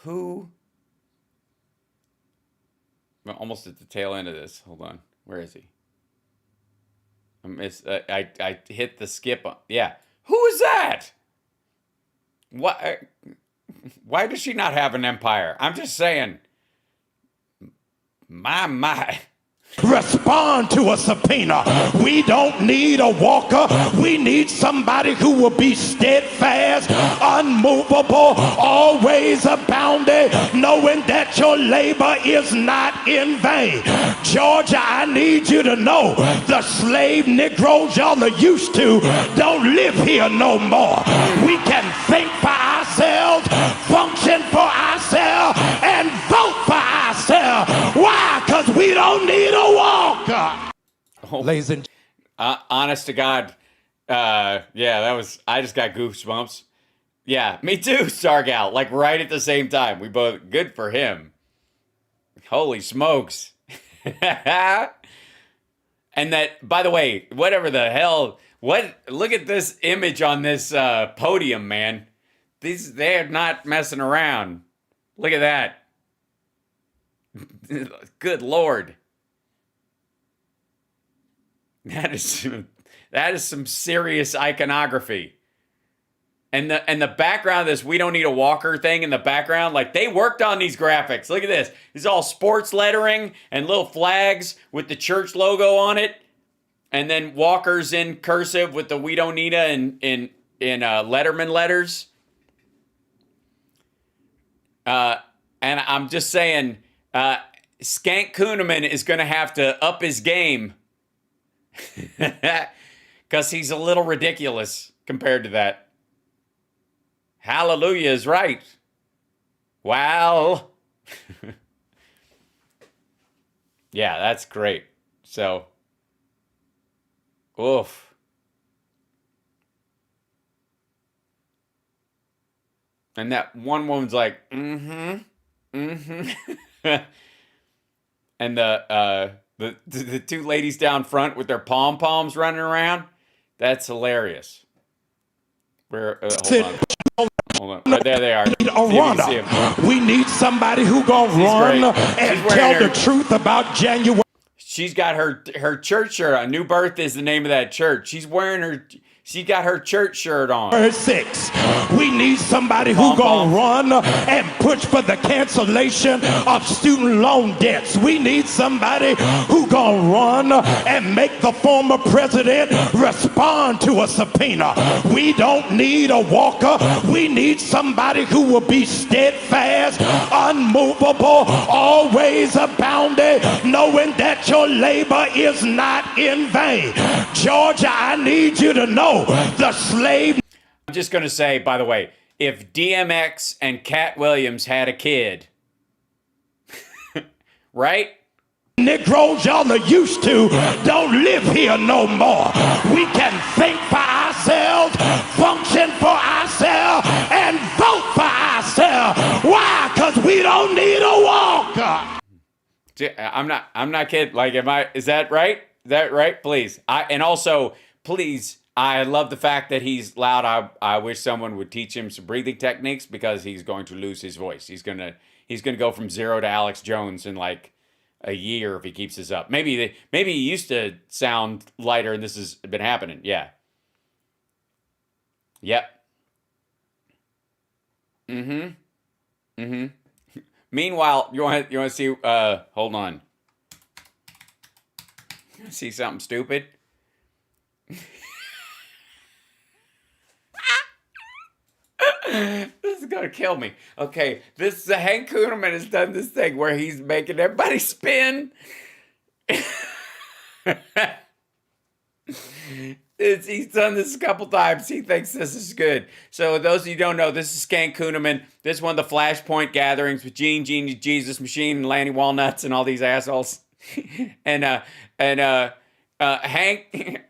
Who? I'm almost at the tail end of this. Hold on. Where is he? I hit the skip. Yeah. Who is that? Why does she not have an empire? I'm just saying. My. respond to a subpoena. We don't need a walker. We need somebody who will be steadfast, unmovable, always abounding, knowing that your labor is not in vain. Georgia, I need you to know the slave Negroes y'all are used to don't live here no more. We can think for ourselves, function for ourselves, and vote for ourselves. Why? Because we don't need a walker. Oh. Ladies and honest to God, yeah, that was, I just got goosebumps. Yeah, me too, Sargal, like right at the same time. We both, good for him. Holy smokes. And that, by the way, whatever the hell, look at this image on this podium, man. They're not messing around. Look at that. Good Lord. That is some serious iconography. And the background of this "we don't need a walker" thing in the background, like they worked on these graphics. Look at this. This is all sports lettering and little flags with the church logo on it. And then walkers in cursive with the "we don't need a" in Letterman letters. And I'm just saying, Skank Kuhneman is going to have to up his game. Because he's a little ridiculous compared to that. Hallelujah is right. Wow. Yeah, that's great. So, oof. And that one woman's like, and the two ladies down front with their pom-poms running around, that's hilarious. Where, hold on. Right there they are. We need somebody who gonna run and tell the truth about January. She's got her church shirt on. New Birth is the name of that church. She's got her church shirt on. 6. We need somebody who gonna run and push for the cancellation of student loan debts. We need somebody who gonna run and make the former president respond to a subpoena. We don't need a walker. We need somebody who will be steadfast, unmovable, always abounding, knowing that your labor is not in vain. Georgia, I need you to know the slave. I'm just going to say, by the way, if DMX and Cat Williams had a kid, right? Negroes y'all are used to don't live here no more. We can think for ourselves, function for ourselves, and vote for ourselves. Why? Because we don't need a walker. I'm not kidding. Like, is that right? Is that right? Please. And also, please, I love the fact that he's loud. I wish someone would teach him some breathing techniques because he's going to lose his voice. He's gonna go from 0 to Alex Jones in like a year if he keeps this up. Maybe he used to sound lighter and this has been happening. Yeah. Yep. Meanwhile, you want to see? Hold on. See something stupid? This is gonna kill me. Okay, Hank Kuhneman has done this thing where he's making everybody spin. He's done this a couple times. He thinks this is good. So those of you who don't know, this is Skank Kuhneman. This is one of the Flashpoint gatherings with Gene, Jesus Machine, and Lanny Walnuts, and all these assholes. and Hank,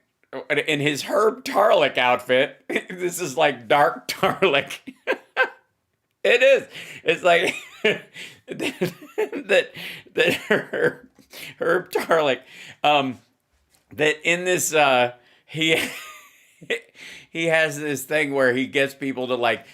in his Herb Tarlick outfit, this is like dark Tarlick. It is. It's like that Herb Tarlick. That in this he has this thing where he gets people to like,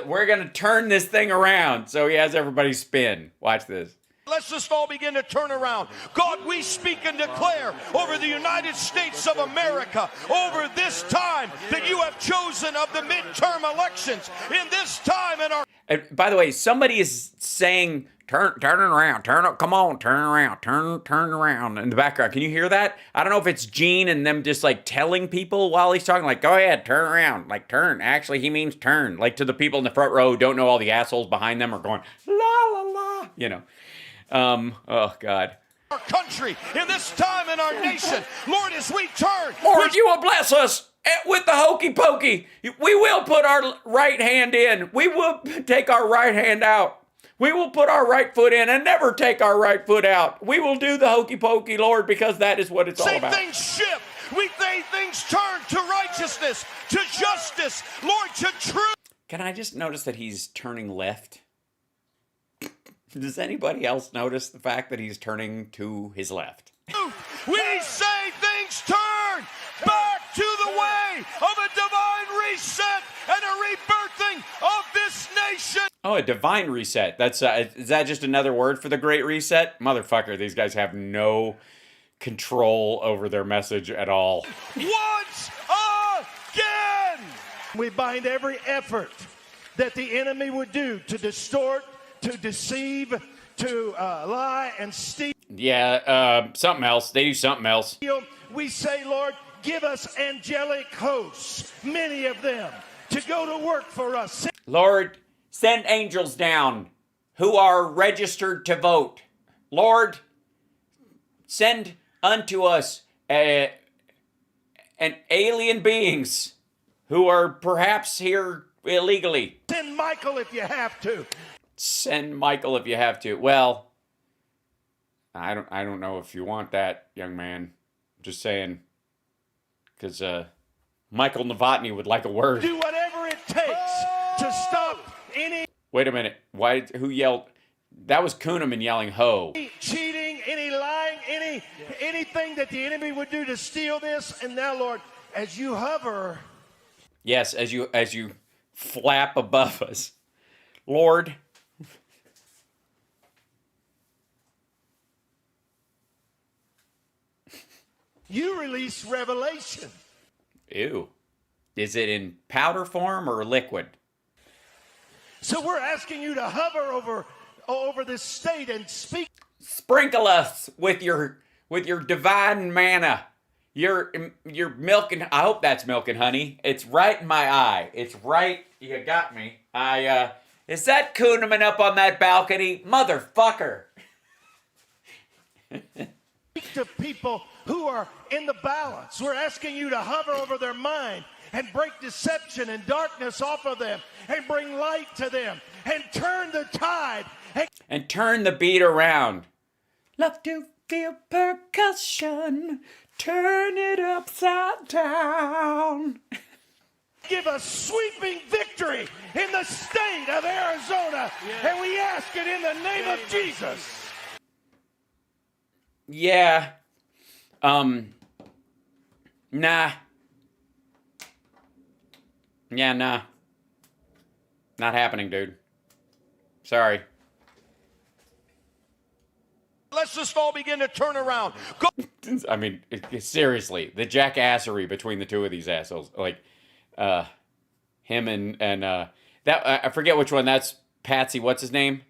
we're gonna turn this thing around. So he has everybody spin. Watch this. Let's just all begin to turn around. God, we speak and declare over the United States of America, over this time that you have chosen of the midterm elections, in this time in our... And by the way, somebody is saying turn around, come on, turn around in the background. Can you hear that? I don't know if it's Gene and them just like telling people while he's talking, like, go ahead, turn around, like turn. Actually, he means turn. Like to the people in the front row who don't know all the assholes behind them are going, la, la, la, you know. Oh God. Our country, in this time in our nation, Lord, as we turn. Lord, you will bless us with the hokey pokey. We will put our right hand in. We will take our right hand out. We will put our right foot in and never take our right foot out. We will do the hokey pokey, Lord, because that is what it's all about. Things shift. We say things turn to righteousness, to justice, Lord, to truth. Can I just notice that he's turning left? Does anybody else notice the fact that he's turning to his left? We say things turn back to the way of a divine reset and a rebirthing of this nation. Oh, a divine reset. That's is that just another word for the Great Reset? Motherfucker, these guys have no control over their message at all. Once again, we bind every effort that the enemy would do to distort, to deceive, to lie and steal. Yeah, something else. They do something else. We say, Lord, give us angelic hosts, many of them, to go to work for us. Lord, send angels down who are registered to vote. Lord, send unto us an alien beings who are perhaps here illegally. Send Michael if you have to. Send Michael if you have to. Well, I don't know if you want that, young man. I'm just saying, because Michael Novotny would like a word. Do whatever it takes to stop any. Wait a minute. Why? Who yelled? That was Kuhneman yelling "ho." Cheating, any lying, anything that the enemy would do to steal this. And now, Lord, as you hover. Yes, as you flap above us, Lord. You release revelation. Ew. Is it in powder form or liquid? So we're asking you to hover over this state and speak. Sprinkle us with your divine manna. Your milk and I hope that's milk and honey. It's right in my eye. It's right. You got me. Is that Kuhneman up on that balcony? Motherfucker. Speak to people who are in the balance. We're asking you to hover over their mind and break deception and darkness off of them and bring light to them and turn the tide. And turn the beat around. Love to feel percussion. Turn it upside down. Give us sweeping victory in the state of Arizona. Yeah. And we ask it in the name of Jesus. Yeah. Nah. Yeah, nah. Not happening, dude. Sorry. Let's just all begin to turn around. Go. I mean, seriously, the jackassery between the two of these assholes. Like, him and that, I forget which one. That's Patsy, what's his name?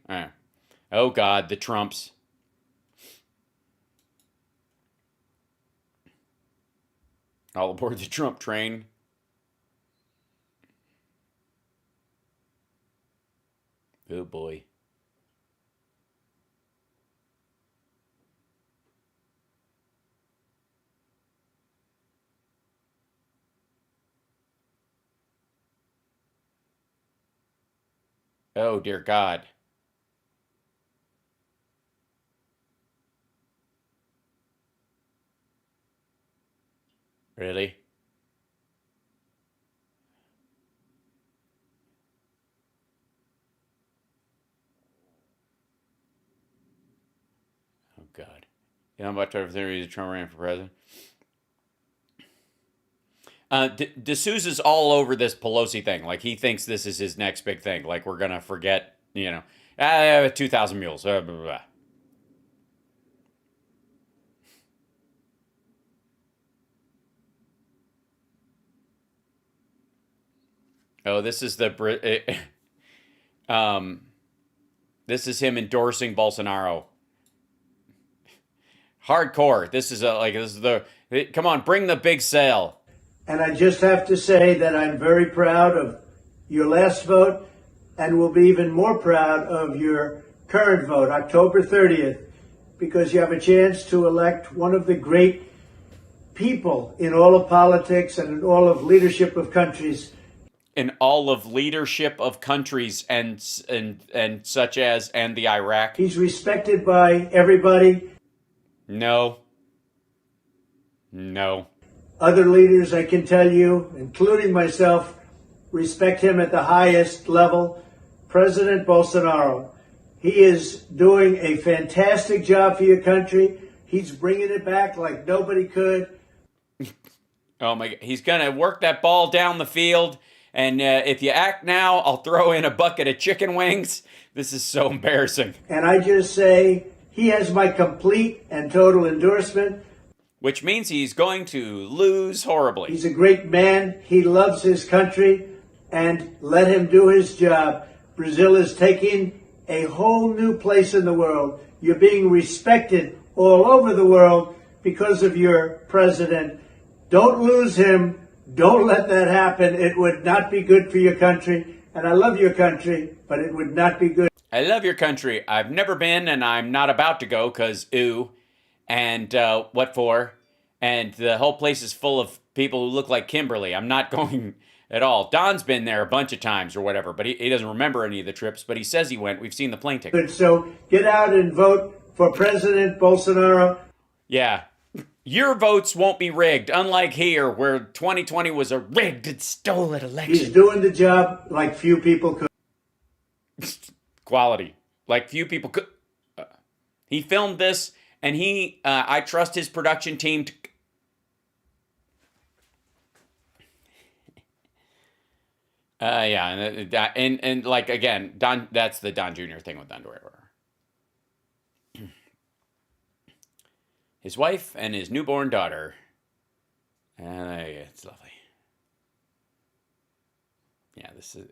Oh, God, the Trumps. All aboard the Trump train. Oh, boy. Oh, dear God. Really? Oh, God. You know about to theory that Trump ran for president? D'Souza's all over this Pelosi thing. Like, he thinks this is his next big thing. Like, we're going to forget, 2,000 mules. Blah, blah, blah. Oh, this is the This is him endorsing Bolsonaro. Hardcore. This is come on, bring the big sale. And I just have to say that I'm very proud of your last vote and will be even more proud of your current vote, October 30th, because you have a chance to elect one of the great people in all of politics and in all of leadership of countries. In all of leadership of countries and such as and the Iraq. He's respected by everybody. No. Other leaders, I can tell you, including myself, respect him at the highest level. President Bolsonaro, he is doing a fantastic job for your country. He's bringing it back like nobody could. Oh my God. He's going to work that ball down the field. And if you act now, I'll throw in a bucket of chicken wings. This is so embarrassing. And I just say he has my complete and total endorsement. Which means he's going to lose horribly. He's a great man. He loves his country. And let him do his job. Brazil is taking a whole new place in the world. You're being respected all over the world because of your president. Don't lose him. Don't let that happen. It would not be good for your country. And I love your country, but it would not be good. I love your country. I've never been, and I'm not about to go because ooh. And what for? And the whole place is full of people who look like Kimberly. I'm not going at all. Don's been there a bunch of times or whatever, but he doesn't remember any of the trips, but he says he went. We've seen the plane ticket. So get out and vote for President Bolsonaro. Yeah. Your votes won't be rigged, unlike here, where 2020 was a rigged and stolen election. He's doing the job like few people could. Quality. Like few people could. He filmed this, and I trust his production team to... yeah, and like, again, Don, that's the Don Jr. thing with underwear. His wife and his newborn daughter. It's lovely. Yeah, this is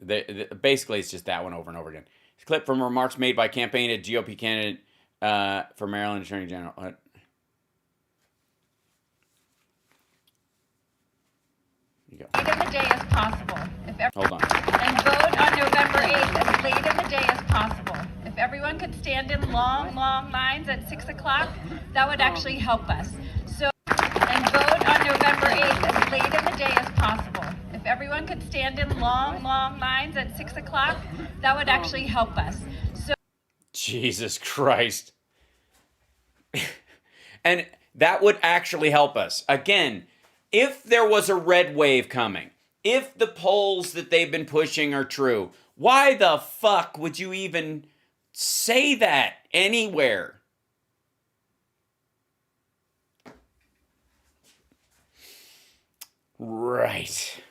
basically it's just that one over and over again. It's a clip from remarks made by campaign GOP candidate for Maryland Attorney General. What? You go. Late in the day as possible. Hold on. And vote on November 8th as late in the day as possible. If everyone could stand in long lines at 6 o'clock, that would actually help us. So, and vote on November 8th as late in the day as possible. If everyone could stand in long lines at 6 o'clock, that would actually help us. So, Jesus Christ. And that would actually help us. Again, if there was a red wave coming, if the polls that they've been pushing are true, why the fuck would you even say that anywhere? Right.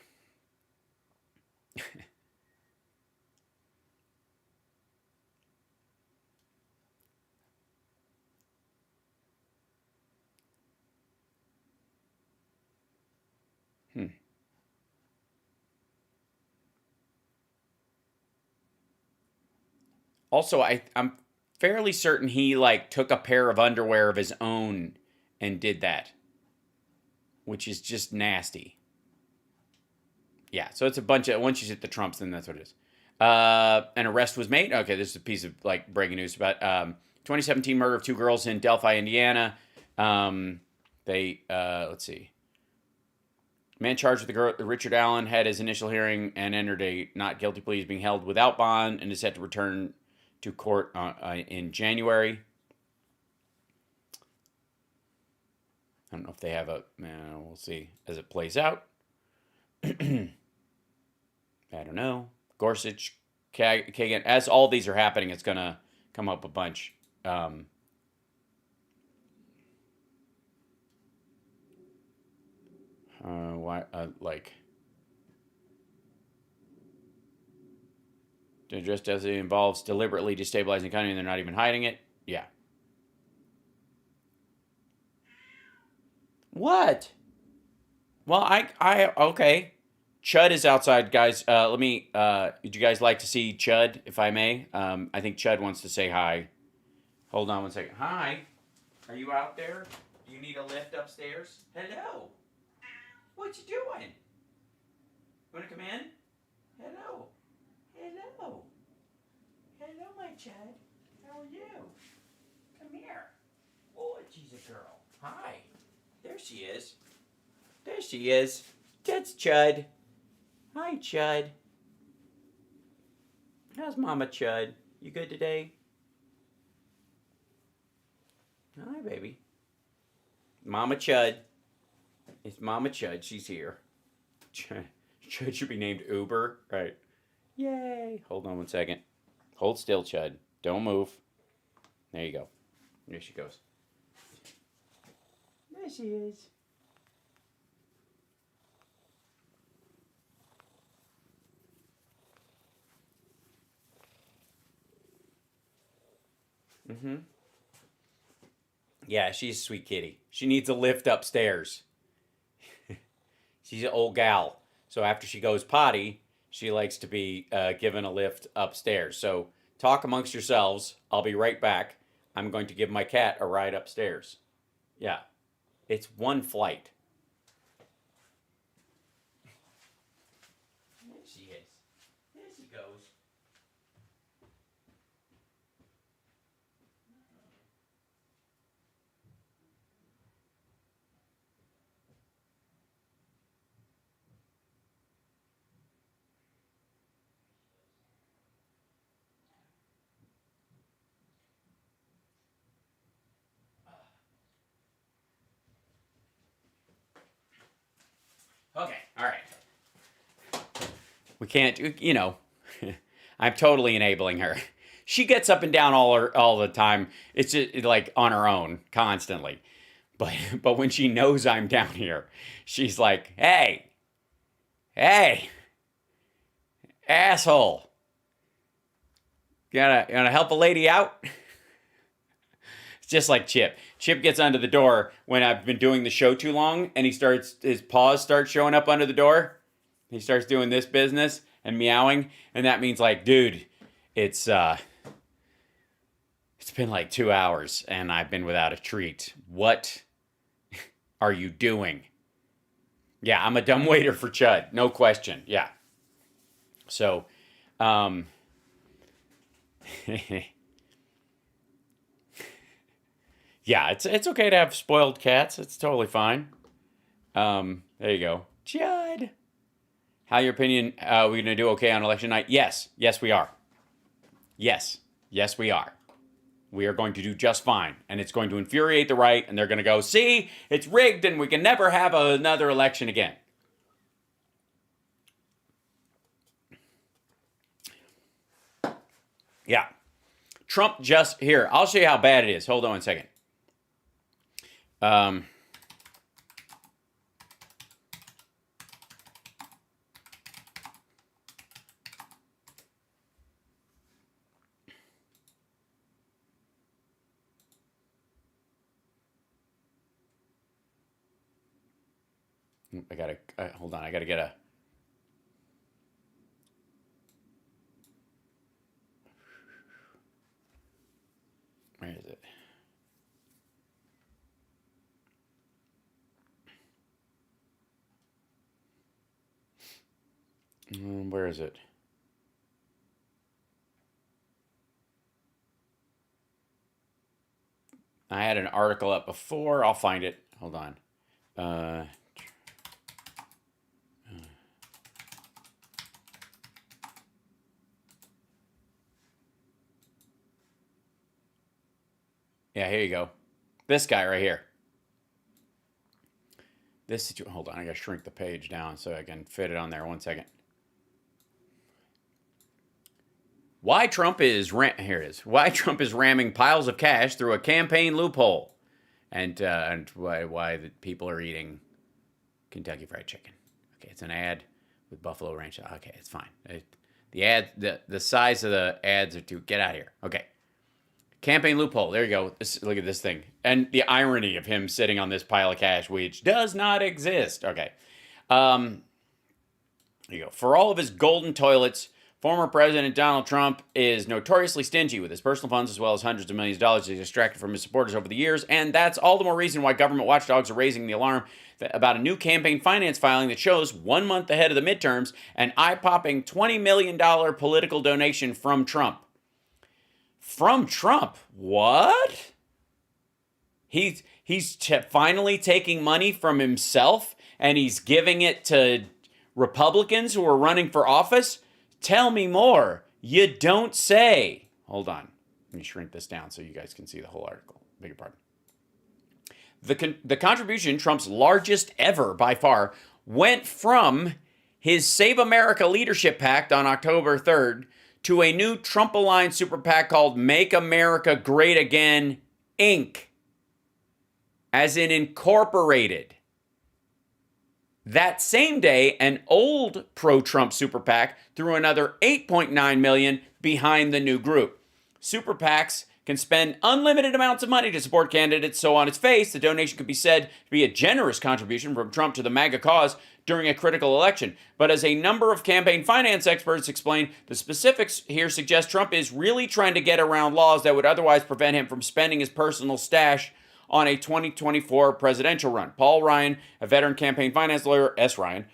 Also, I'm fairly certain he took a pair of underwear of his own and did that, which is just nasty. Yeah, so it's a bunch of, once you hit the Trumps, then that's what it is. An arrest was made. Okay, this is a piece of breaking news about 2017 murder of two girls in Delphi, Indiana. Let's see. Man charged with the girl, Richard Allen, had his initial hearing and entered a not guilty plea. He's being held without bond and is set to return to court in January. I don't know if they have we'll see as it plays out. I don't know. Gorsuch, Kagan, as all these are happening, it's going to come up a bunch. Just as it involves deliberately destabilizing the economy and they're not even hiding it. Yeah. What? Well, okay. Chud is outside, guys. Would you guys like to see Chud, if I may? I think Chud wants to say hi. Hold on one second. Hi. Are you out there? Do you need a lift upstairs? Hello. What you doing? You want to come in? Hello. Hello. Hello, my Chud. How are you? Come here. Oh, she's a girl. Hi. There she is. There she is. That's Chud. Hi, Chud. How's Mama Chud? You good today? Hi, baby. Mama Chud. It's Mama Chud. She's here. Chud should be named Uber. Right. Yay. Hold on one second. Hold still, Chud. Don't move. There you go. There she goes. There she is. Mm-hmm. Yeah, she's a sweet kitty. She needs a lift upstairs. She's an old gal. So after she goes potty, she likes to be given a lift upstairs. So talk amongst yourselves. I'll be right back. I'm going to give my cat a ride upstairs. Yeah. It's one flight. There she is. There she goes. Okay, all right. We can't, I'm totally enabling her. She gets up and down all the time. It's just, like on her own, constantly. But when she knows I'm down here, she's like, hey, asshole. You wanna help a lady out? It's just like Chip. Chip gets under the door when I've been doing the show too long, and his paws start showing up under the door. He starts doing this business and meowing, and that means like, dude, it's been like 2 hours, and I've been without a treat. What are you doing? Yeah, I'm a dumb waiter for Chud, no question. Yeah. So, yeah, it's okay to have spoiled cats. It's totally fine. There you go. Chud. How your opinion, are we going to do okay on election night? Yes. Yes, we are. Yes. Yes, we are. We are going to do just fine. And it's going to infuriate the right. And they're going to go, see, it's rigged and we can never have another election again. Yeah. Trump just, here, I'll show you how bad it is. Hold on one second. Hold on, I gotta get a... Where is it? Where is it? I had an article up before. I'll find it. Hold on. Yeah, here you go. This guy right here. Hold on, I gotta shrink the page down so I can fit it on there. 1 second. Why Trump is here it is. Why Trump is ramming piles of cash through a campaign loophole, and why the people are eating Kentucky Fried Chicken. Okay, it's an ad with Buffalo Ranch. Okay, it's fine. The size of the ads are too. Get out of here. Okay. Campaign loophole. There you go. Look at this thing. And the irony of him sitting on this pile of cash, which does not exist. Okay. There you go. For all of his golden toilets, former President Donald Trump is notoriously stingy with his personal funds as well as hundreds of millions of dollars he's extracted from his supporters over the years, and that's all the more reason why government watchdogs are raising the alarm about a new campaign finance filing that shows 1 month ahead of the midterms an eye-popping $20 million political donation from Trump. From Trump? What? He's finally taking money from himself and he's giving it to Republicans who are running for office? Tell me more. You don't say. Hold on. Let me shrink this down so you guys can see the whole article. Beg your pardon. The contribution, Trump's largest ever by far, went from his Save America Leadership PAC on October 3rd to a new Trump-aligned super PAC called Make America Great Again, Inc., as in incorporated. That same day, an old pro-Trump super PAC threw another $8.9 million behind the new group. Super PACs can spend unlimited amounts of money to support candidates, so on its face, the donation could be said to be a generous contribution from Trump to the MAGA cause during a critical election. But as a number of campaign finance experts explain, the specifics here suggest Trump is really trying to get around laws that would otherwise prevent him from spending his personal stash on a 2024 presidential run. Paul Ryan, a veteran campaign finance lawyer, S. Ryan,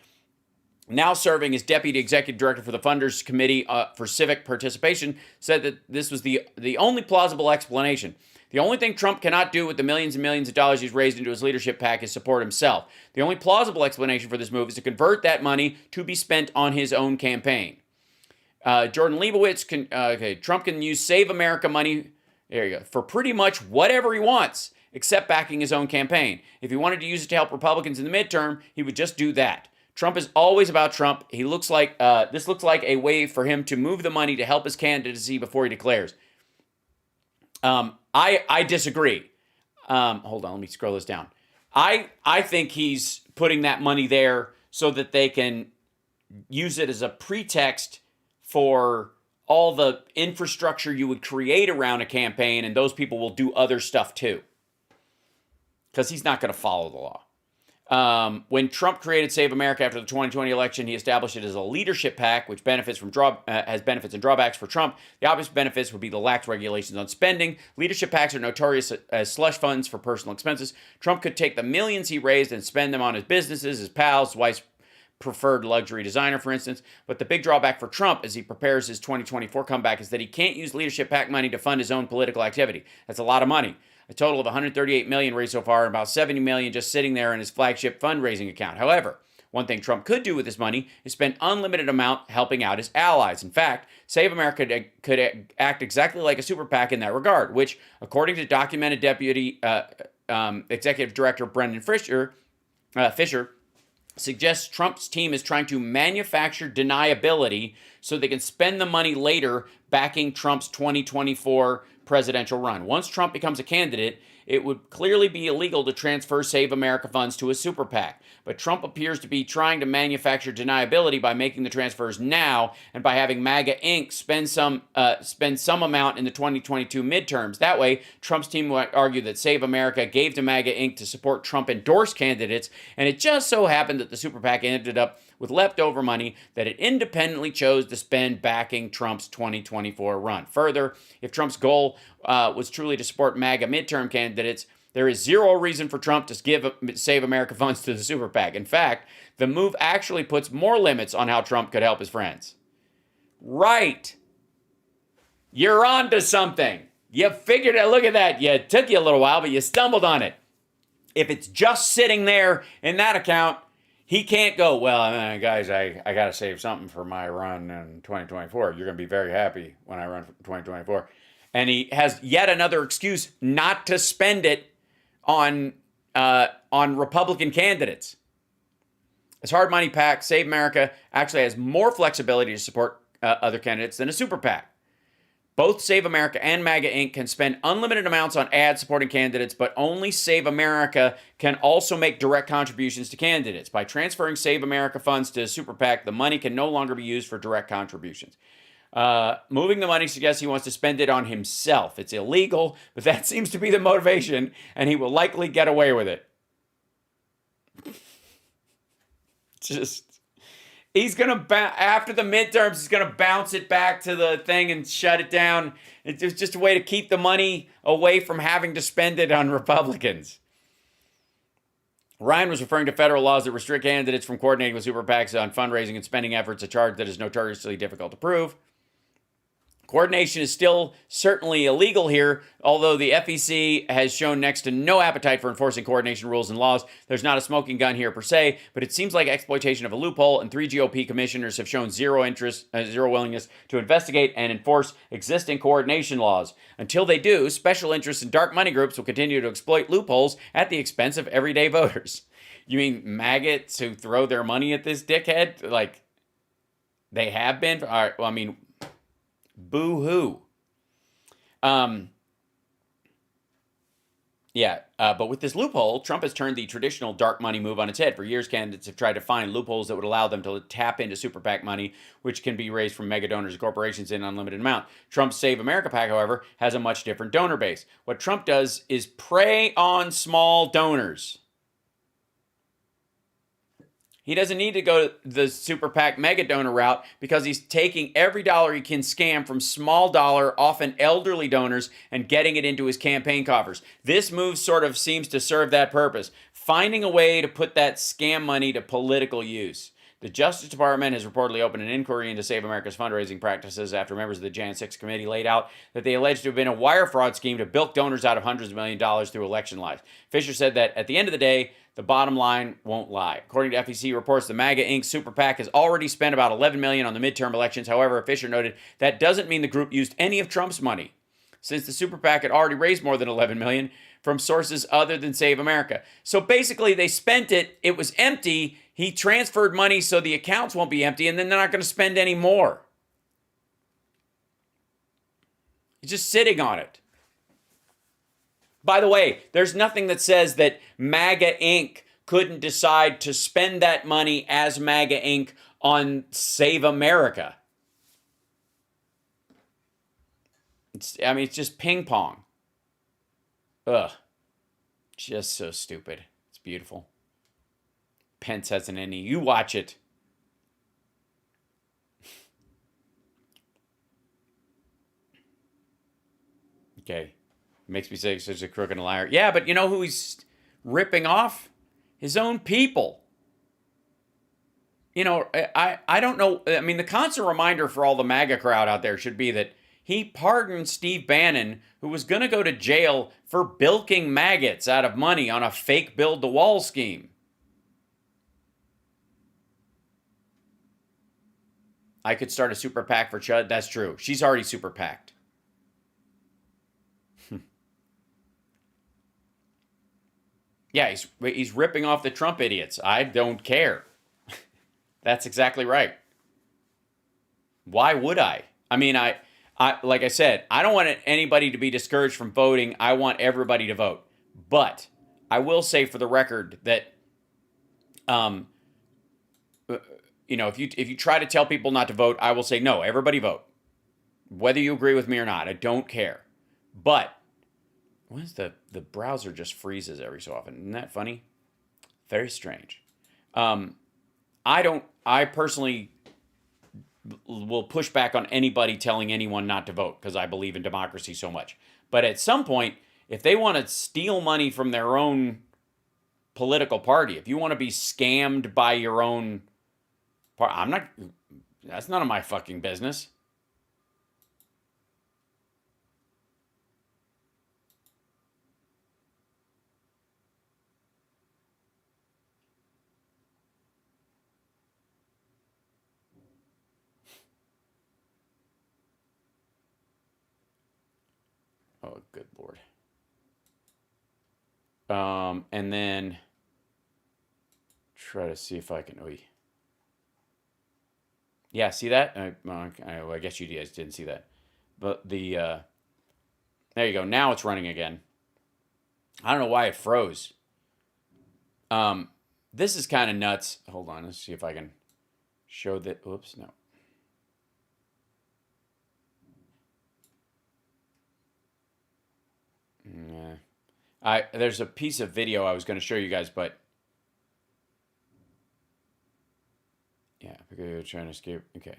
now serving as Deputy Executive Director for the Funders Committee for Civic Participation, said that this was the only plausible explanation. The only thing Trump cannot do with the millions and millions of dollars he's raised into his leadership PAC is support himself. The only plausible explanation for this move is to convert that money to be spent on his own campaign. Jordan Leibowitz, Trump can use Save America money, there you go, for pretty much whatever he wants, except backing his own campaign. If he wanted to use it to help Republicans in the midterm, he would just do that. Trump is always about Trump. This looks like a way for him to move the money to help his candidacy before he declares. I disagree. Hold on, let me scroll this down. I think he's putting that money there so that they can use it as a pretext for all the infrastructure you would create around a campaign, and those people will do other stuff too. Because he's not going to follow the law. When Trump created Save America after the 2020 election, he established it as a leadership PAC, which benefits from has benefits and drawbacks for Trump. The obvious benefits would be the lax regulations on spending. Leadership PACs are notorious as slush funds for personal expenses. Trump could take the millions he raised and spend them on his businesses, his pals, his wife's preferred luxury designer, for instance. But the big drawback for Trump as he prepares his 2024 comeback is that he can't use leadership PAC money to fund his own political activity. That's a lot of money. A total of $138 million raised so far, and about $70 million just sitting there in his flagship fundraising account. However, one thing Trump could do with his money is spend unlimited amount helping out his allies. In fact, Save America could act exactly like a super PAC in that regard, which, according to documented Deputy Executive Director Brendan Fisher, suggests Trump's team is trying to manufacture deniability so they can spend the money later backing Trump's 2024 presidential run. Once Trump becomes a candidate, it would clearly be illegal to transfer Save America funds to a super PAC. But Trump appears to be trying to manufacture deniability by making the transfers now and by having MAGA Inc. spend some amount in the 2022 midterms. That way, Trump's team would argue that Save America gave to MAGA Inc. to support Trump-endorsed candidates, and it just so happened that the super PAC ended up with leftover money that it independently chose to spend backing Trump's 2024 run. Further, if Trump's goal was truly to support MAGA midterm candidates, there is zero reason for Trump to give Save America funds to the super PAC. In fact, the move actually puts more limits on how Trump could help his friends. Right. You're on to something. You figured it. Look at that. It took you a little while, but you stumbled on it. If it's just sitting there in that account, he can't go, well, guys, I got to save something for my run in 2024. You're going to be very happy when I run for 2024. And he has yet another excuse not to spend it on Republican candidates. As hard money PAC, Save America actually has more flexibility to support other candidates than a super PAC. Both Save America and MAGA Inc. can spend unlimited amounts on ads supporting candidates, but only Save America can also make direct contributions to candidates. By transferring Save America funds to super PAC, the money can no longer be used for direct contributions. Moving the money suggests he wants to spend it on himself. It's illegal, but that seems to be the motivation, and he will likely get away with it. He's gonna after the midterms. He's gonna bounce it back to the thing and shut it down. It's just a way to keep the money away from having to spend it on Republicans. Ryan was referring to federal laws that restrict candidates from coordinating with super PACs on fundraising and spending efforts, a charge that is notoriously difficult to prove. Coordination is still certainly illegal here, although the FEC has shown next to no appetite for enforcing coordination rules and laws. There's not a smoking gun here per se, but it seems like exploitation of a loophole, and 3 GOP commissioners have shown zero willingness to investigate and enforce existing coordination laws. Until they do, special interests and dark money groups will continue to exploit loopholes at the expense of everyday voters. You mean maggots who throw their money at this dickhead? Like, they have been? All right, well, I mean... Boo-hoo. But with this loophole, Trump has turned the traditional dark money move on its head. For years, candidates have tried to find loopholes that would allow them to tap into super PAC money, which can be raised from mega donors and corporations in an unlimited amount. Trump's Save America PAC, however, has a much different donor base. What Trump does is prey on small donors. He doesn't need to go the super PAC mega donor route because he's taking every dollar he can scam from small dollar, often elderly donors and getting it into his campaign coffers. This move sort of seems to serve that purpose, finding a way to put that scam money to political use. The Justice Department has reportedly opened an inquiry into Save America's fundraising practices after members of the Jan 6 committee laid out that they alleged to have been a wire fraud scheme to bilk donors out of hundreds of millions of dollars through election lies. Fisher said that at the end of the day, the bottom line won't lie. According to FEC reports, the MAGA Inc. Super PAC has already spent about $11 million on the midterm elections. However, Fisher noted that doesn't mean the group used any of Trump's money, since the Super PAC had already raised more than $11 million from sources other than Save America. So basically, they spent it. It was empty. He transferred money so the accounts won't be empty, and then they're not going to spend any more. He's just sitting on it. By the way, there's nothing that says that MAGA Inc. couldn't decide to spend that money as MAGA Inc. on Save America. It's just ping pong. Ugh. Just so stupid. It's beautiful. Pence has an innie. You watch it. Okay. Makes me say such a crook and a liar. Yeah, but you know who he's ripping off? His own people. You know, I don't know. I mean, the constant reminder for all the MAGA crowd out there should be that he pardoned Steve Bannon, who was going to go to jail for bilking maggots out of money on a fake build-the-wall scheme. I could start a super PAC for Chud. That's true. She's already super PAC'd. Yeah, he's ripping off the Trump idiots. I don't care. That's exactly right. Why would I? I mean, I like I said, I don't want anybody to be discouraged from voting. I want everybody to vote. But I will say for the record that, you know, if you try to tell people not to vote, I will say, no, everybody vote. Whether you agree with me or not, I don't care. But what is the browser just freezes every so often? Isn't that funny? Very strange. I personally will push back on anybody telling anyone not to vote because I believe in democracy so much. But at some point, if they want to steal money from their own political party, if you want to be scammed by your own party, that's none of my fucking business. Oh, good Lord. And then try to see if I can. Yeah, see that? I guess you guys didn't see that. But there you go. Now it's running again. I don't know why it froze. This is kind of nuts. Hold on. Let's see if I can show that. Oops, no. There's a piece of video I was going to show you guys, but yeah, Okay, trying to escape. Okay.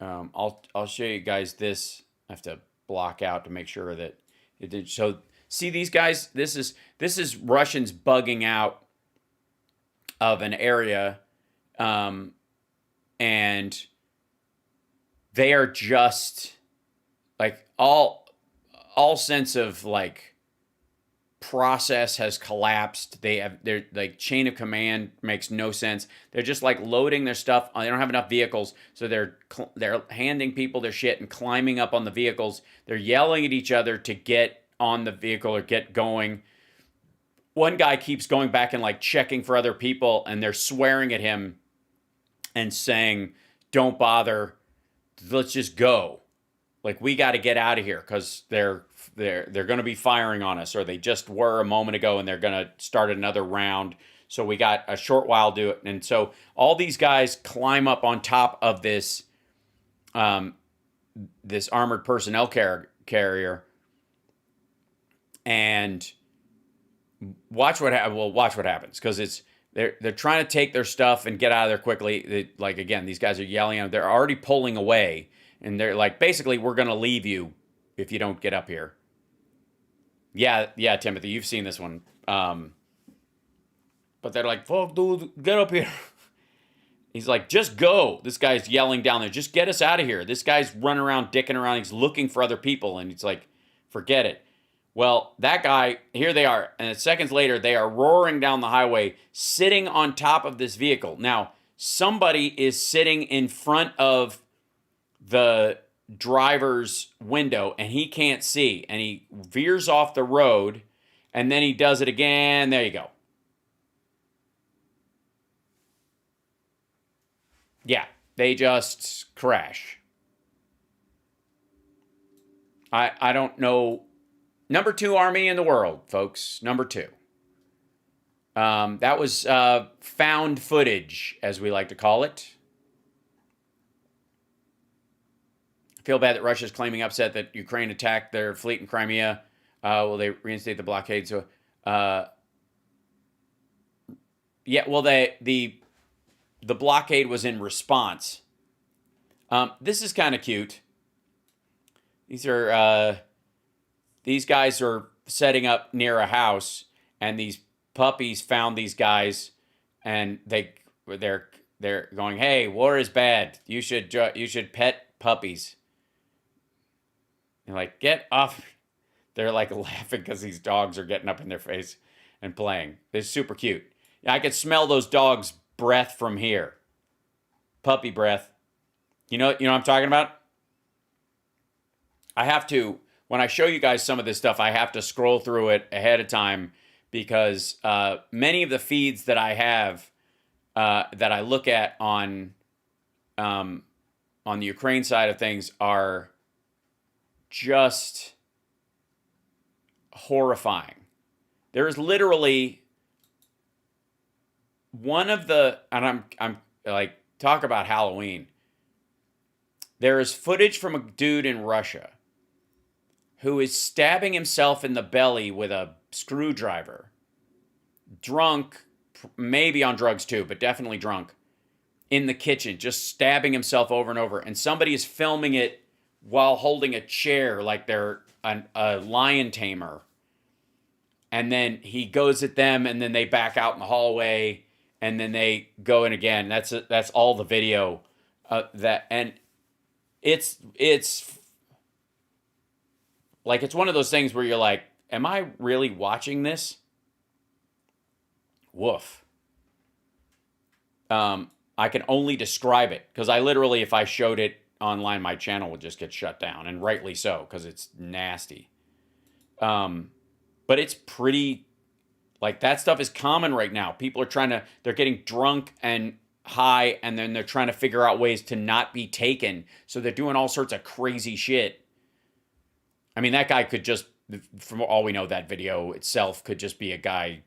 I'll show you guys this. I have to block out to make sure that it did. So see these guys. This is Russians bugging out of an area, and they are just like all sense of like process has collapsed. Their like chain of command makes no sense. They're just like loading their stuff. They don't have enough vehicles, so they're handing people their shit and climbing up on the vehicles. They're yelling at each other to get on the vehicle or get going. One guy keeps going back and like checking for other people, and they're swearing at him and saying, "Don't bother. Let's just go. Like, we got to get out of here because they're going to be firing on us, or they just were a moment ago, and they're going to start another round. So we got a short while to do it." And so all these guys climb up on top of this this armored personnel carrier, and watch what happens, because they're trying to take their stuff and get out of there quickly. Like, again, these guys are yelling at them. They're already pulling away, and they're like, basically, we're going to leave you if you don't get up here. Yeah, Timothy, you've seen this one. But they're like, "Fuck, dude, get up here." He's like, "Just go." This guy's yelling down there, "Just get us out of here." This guy's running around, dicking around. He's looking for other people, and it's like, forget it. Well, that guy, here they are, and seconds later, they are roaring down the highway, sitting on top of this vehicle. Now, somebody is sitting in front of the driver's window, and he can't see, and he veers off the road, and then he does it again. There you go. Yeah, they just crash. I don't know. Number 2 army in the world, folks. Number 2. That was found footage, as we like to call it. I feel bad that Russia's claiming upset that Ukraine attacked their fleet in Crimea. Will they reinstate the blockade? So, yeah. Well, the blockade was in response. This is kind of cute. These guys are setting up near a house, and these puppies found these guys, and they're going, "Hey, war is bad. You should pet puppies." You're like, "Get off!" They're like laughing because these dogs are getting up in their face and playing. They're super cute. I could smell those dogs' breath from here. Puppy breath. You know what I'm talking about? I have to. When I show you guys some of this stuff, I have to scroll through it ahead of time, because many of the feeds that I have, that I look at on the Ukraine side of things, are just horrifying. There is literally one of the, and I'm like, talk about Halloween. There is footage from a dude in Russia who is stabbing himself in the belly with a screwdriver, drunk, maybe on drugs too, but definitely drunk, in the kitchen, just stabbing himself over and over. And somebody is filming it while holding a chair like they're a lion tamer. And then he goes at them, and then they back out in the hallway, and then they go in again. That's all the video and it's like, it's one of those things where you're like, am I really watching this? Woof. I can only describe it, because I literally, if I showed it online, my channel would just get shut down, and rightly so, because it's nasty. But it's pretty, like, that stuff is common right now. People are they're getting drunk and high, and then they're trying to figure out ways to not be taken. So they're doing all sorts of crazy shit. I mean, that guy could just, from all we know, that video itself could just be a guy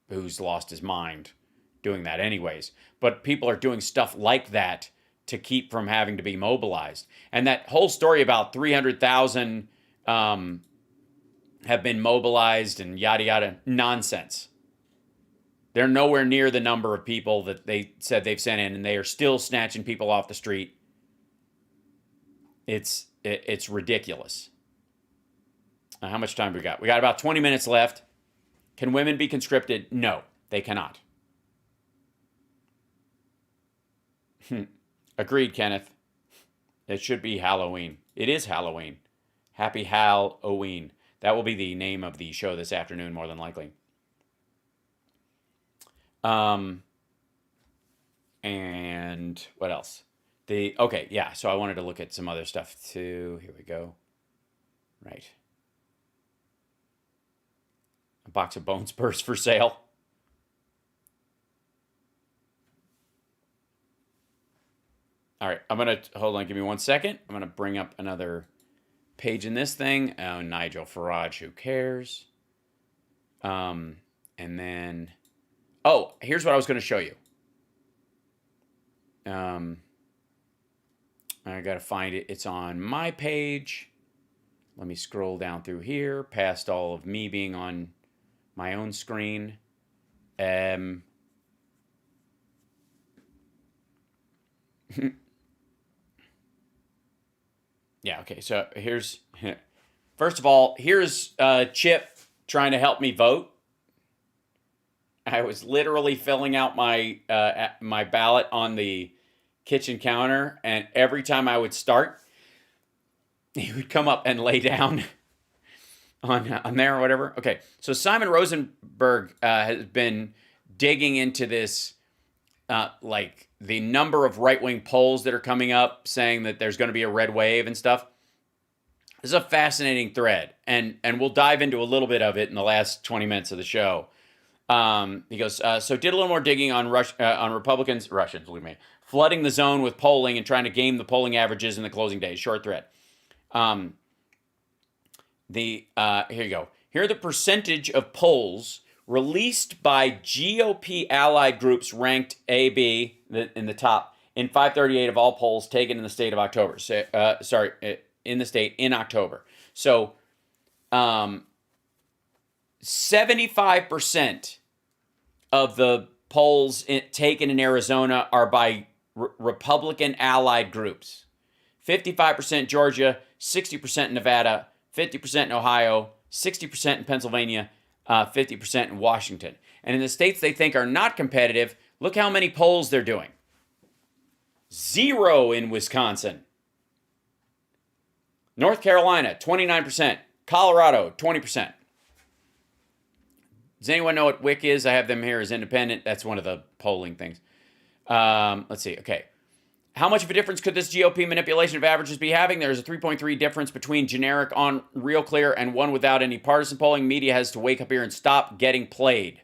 who's lost his mind doing that anyways. But people are doing stuff like that to keep from having to be mobilized. And that whole story about 300,000 have been mobilized and yada, yada, nonsense. They're nowhere near the number of people that they said they've sent in, and they are still snatching people off the street. It's ridiculous. How much time we got? We got about 20 minutes left. Can women be conscripted? No, they cannot. Agreed, Kenneth. It should be Halloween. It is Halloween. Happy Halloween. That will be the name of the show this afternoon, more than likely. And what else? Okay, yeah, so I wanted to look at some other stuff too. Here we go. Right. A box of bone spurs for sale. All right, hold on, give me 1 second. I'm going to bring up another page in this thing. Oh, Nigel Farage, who cares? And then, here's what I was going to show you. I got to find it. It's on my page. Let me scroll down through here, past all of me being on my own screen. Yeah, okay, so first of all, here's Chip trying to help me vote. I was literally filling out my my ballot on the kitchen counter, and every time I would start, he would come up and lay down on there or whatever. Okay, so Simon Rosenberg has been digging into this, like the number of right-wing polls that are coming up saying that there's going to be a red wave and stuff. This is a fascinating thread, and we'll dive into a little bit of it in the last 20 minutes of the show. He goes, so did a little more digging on Russians, believe me, flooding the zone with polling and trying to game the polling averages in the closing days. Short thread. Here you go. Here are the percentage of polls released by GOP allied groups ranked A, B, in the top, in 538 of all polls taken in the state of October. In the state in October. So, 75% of the polls taken in Arizona are by Republican allied groups. 55% Georgia, 60% in Nevada, 50% in Ohio, 60% in Pennsylvania, 50% in Washington. And in the states they think are not competitive, look how many polls they're doing. 0 in Wisconsin. North Carolina, 29%. Colorado, 20%. Does anyone know what WIC is? I have them here as independent. That's one of the polling things. Let's see. Okay. How much of a difference could this GOP manipulation of averages be having? There's a 3.3 difference between generic on Real Clear and one without any partisan polling. Media has to wake up here and stop getting played.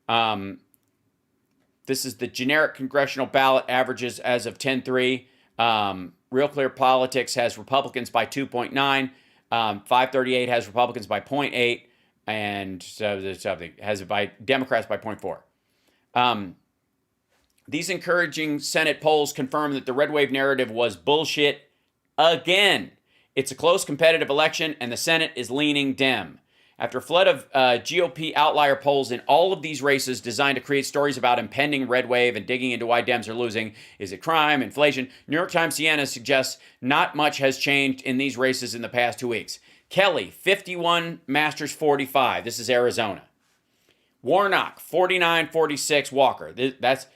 This is the generic congressional ballot averages as of 10-3. Real Clear Politics has Republicans by 2.9. 538 has Republicans by 0.8. And something has it by Democrats by 0.4. These encouraging Senate polls confirm that the red wave narrative was bullshit again. It's a close competitive election, and the Senate is leaning Dem. After a flood of GOP outlier polls in all of these races designed to create stories about impending red wave and digging into why Dems are losing, is it crime, inflation? New York Times Siena suggests not much has changed in these races in the past 2 weeks. Kelly, 51, Masters 45. This is Arizona. Warnock, 49-46, Walker. That's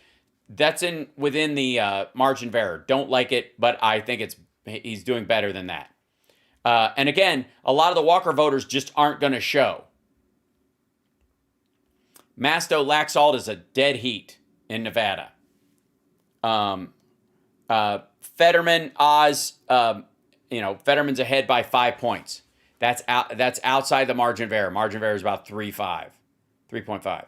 within the margin of error. Don't like it, but I think he's doing better than that. And again, a lot of the Walker voters just aren't going to show. Masto Laxalt is a dead heat in Nevada. Fetterman, Oz, Fetterman's ahead by 5 points. That's outside the margin of error. Margin of error is about 3.5.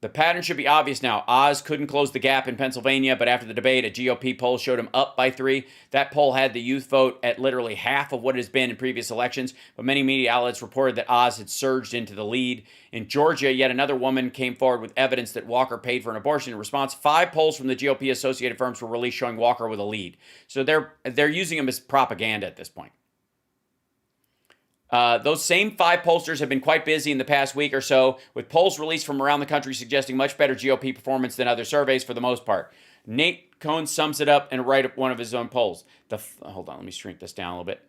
The pattern should be obvious now. Oz couldn't close the gap in Pennsylvania, but after the debate, a GOP poll showed him up by 3. That poll had the youth vote at literally half of what it has been in previous elections, but many media outlets reported that Oz had surged into the lead. In Georgia, yet another woman came forward with evidence that Walker paid for an abortion. In response, 5 polls from the GOP associated firms were released showing Walker with a lead. So they're using him as propaganda at this point. Those same 5 pollsters have been quite busy in the past week or so, with polls released from around the country suggesting much better GOP performance than other surveys for the most part. Nate Cohn sums it up in one of his own polls. Hold on, let me shrink this down a little bit.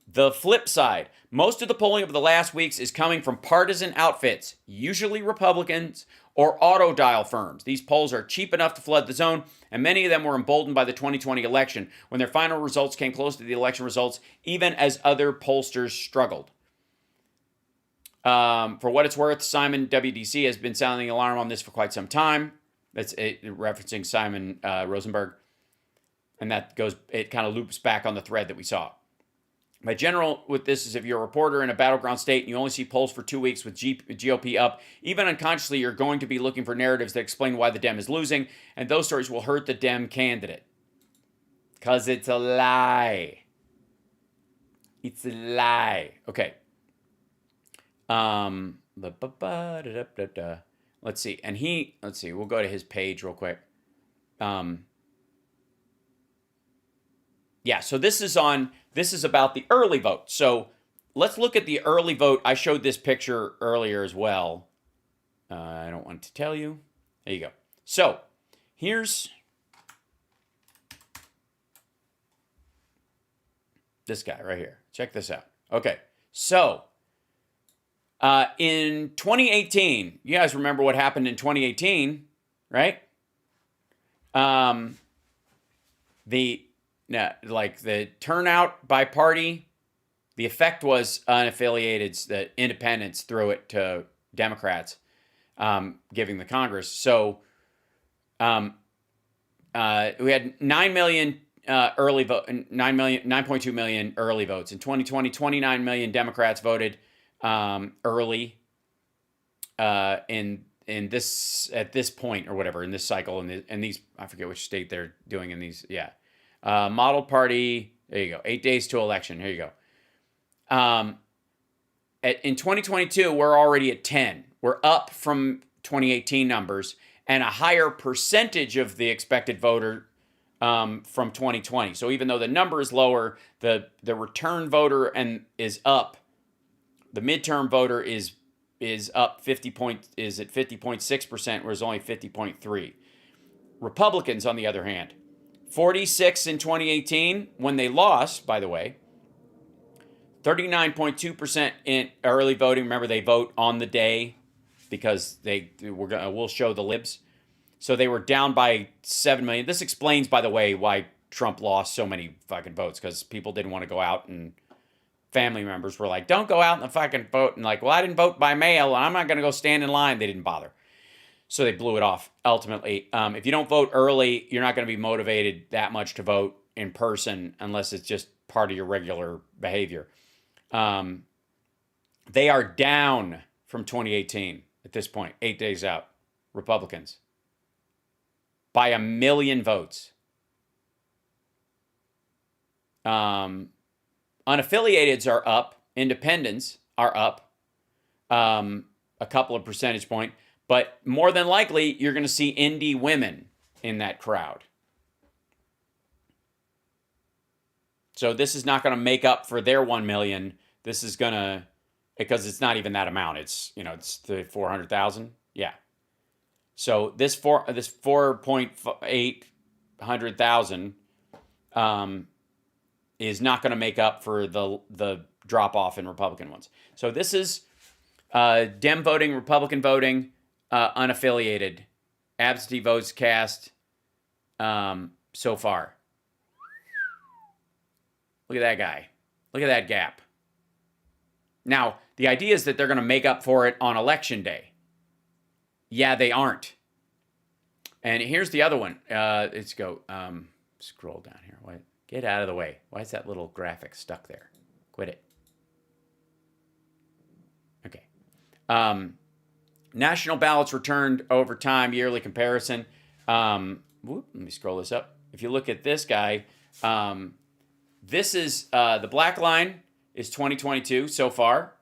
The flip side, most of the polling over the last weeks is coming from partisan outfits, usually Republicans or auto dial firms. These polls are cheap enough to flood the zone, and many of them were emboldened by the 2020 election when their final results came close to the election results, even as other pollsters struggled. For what it's worth, Simon WDC has been sounding the alarm on this for quite some time. That's referencing Simon Rosenberg, and it kind of loops back on the thread that we saw. My general with this is if you're a reporter in a battleground state and you only see polls for 2 weeks with GOP up, even unconsciously, you're going to be looking for narratives that explain why the Dem is losing, and those stories will hurt the Dem candidate. Because it's a lie. It's a lie. Okay. Let's see. We'll go to his page real quick. Yeah, so this is about the early vote. So let's look at the early vote. I showed this picture earlier as well. I don't want to tell you. There you go. So here's this guy right here. Check this out. Okay, so in 2018, you guys remember what happened in 2018, right? The turnout by party, the effect was unaffiliated, the independents threw it to Democrats, giving the Congress. So we had 9 million early vote, 9.2 million early votes. In 2020, 29 million Democrats voted early in this at this point or whatever in this cycle and these I forget which state they're doing in these. Yeah. Model party, there you go. 8 days to election. Here you go. In 2022, we're already at 10. We're up from 2018 numbers and a higher percentage of the expected voter from 2020. So even though the number is lower, the return voter is up. The midterm voter is up is at 50.6%, whereas only 50.3. Republicans, on the other hand, 46 in 2018 when they lost, by the way. 39.2% in early voting. Remember, they vote on the day because we'll show the libs. So they were down by 7 million. This explains, by the way, why Trump lost so many fucking votes, because people didn't want to go out, and family members were like, don't go out and fucking vote. And like, well, I didn't vote by mail and I'm not going to go stand in line. They didn't bother. So they blew it off. Ultimately, if you don't vote early, you're not going to be motivated that much to vote in person unless it's just part of your regular behavior. They are down from 2018 at this point, 8 days out, Republicans, by 1 million votes. Unaffiliateds are up. Independents are up a couple of percentage points. But more than likely, you're going to see indie women in that crowd. So this is not going to make up for their 1 million. This is going to, because it's not even that amount. It's the 400,000. Yeah. So this 4.800,000 is not going to make up for the drop off in Republican ones. So this is Dem voting, Republican voting. Unaffiliated, absentee votes cast so far. Look at that guy. Look at that gap. Now, the idea is that they're going to make up for it on election day. Yeah, they aren't. And here's the other one. Let's go. Scroll down here. What? Get out of the way. Why is that little graphic stuck there? Quit it. Okay. National ballots returned over time, yearly comparison. Let me scroll this up. If you look at this guy, this is the black line is 2022 so far.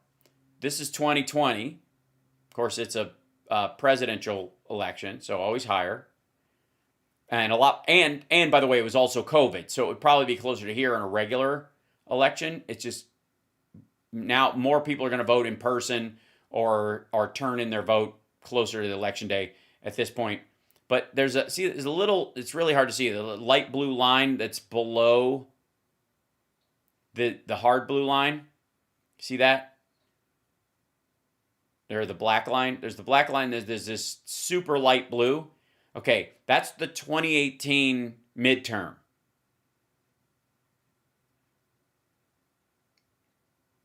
This is 2020. Of course, it's a presidential election, so always higher. And a lot, and by the way, it was also COVID, so it would probably be closer to here in a regular election. It's just now more people are going to vote in person or turn in their vote closer to the election day at this point. But there's a little, it's really hard to see the light blue line that's below the hard blue line. See that? There's the black line. There's the black line. There's this super light blue. Okay, that's the 2018 midterm.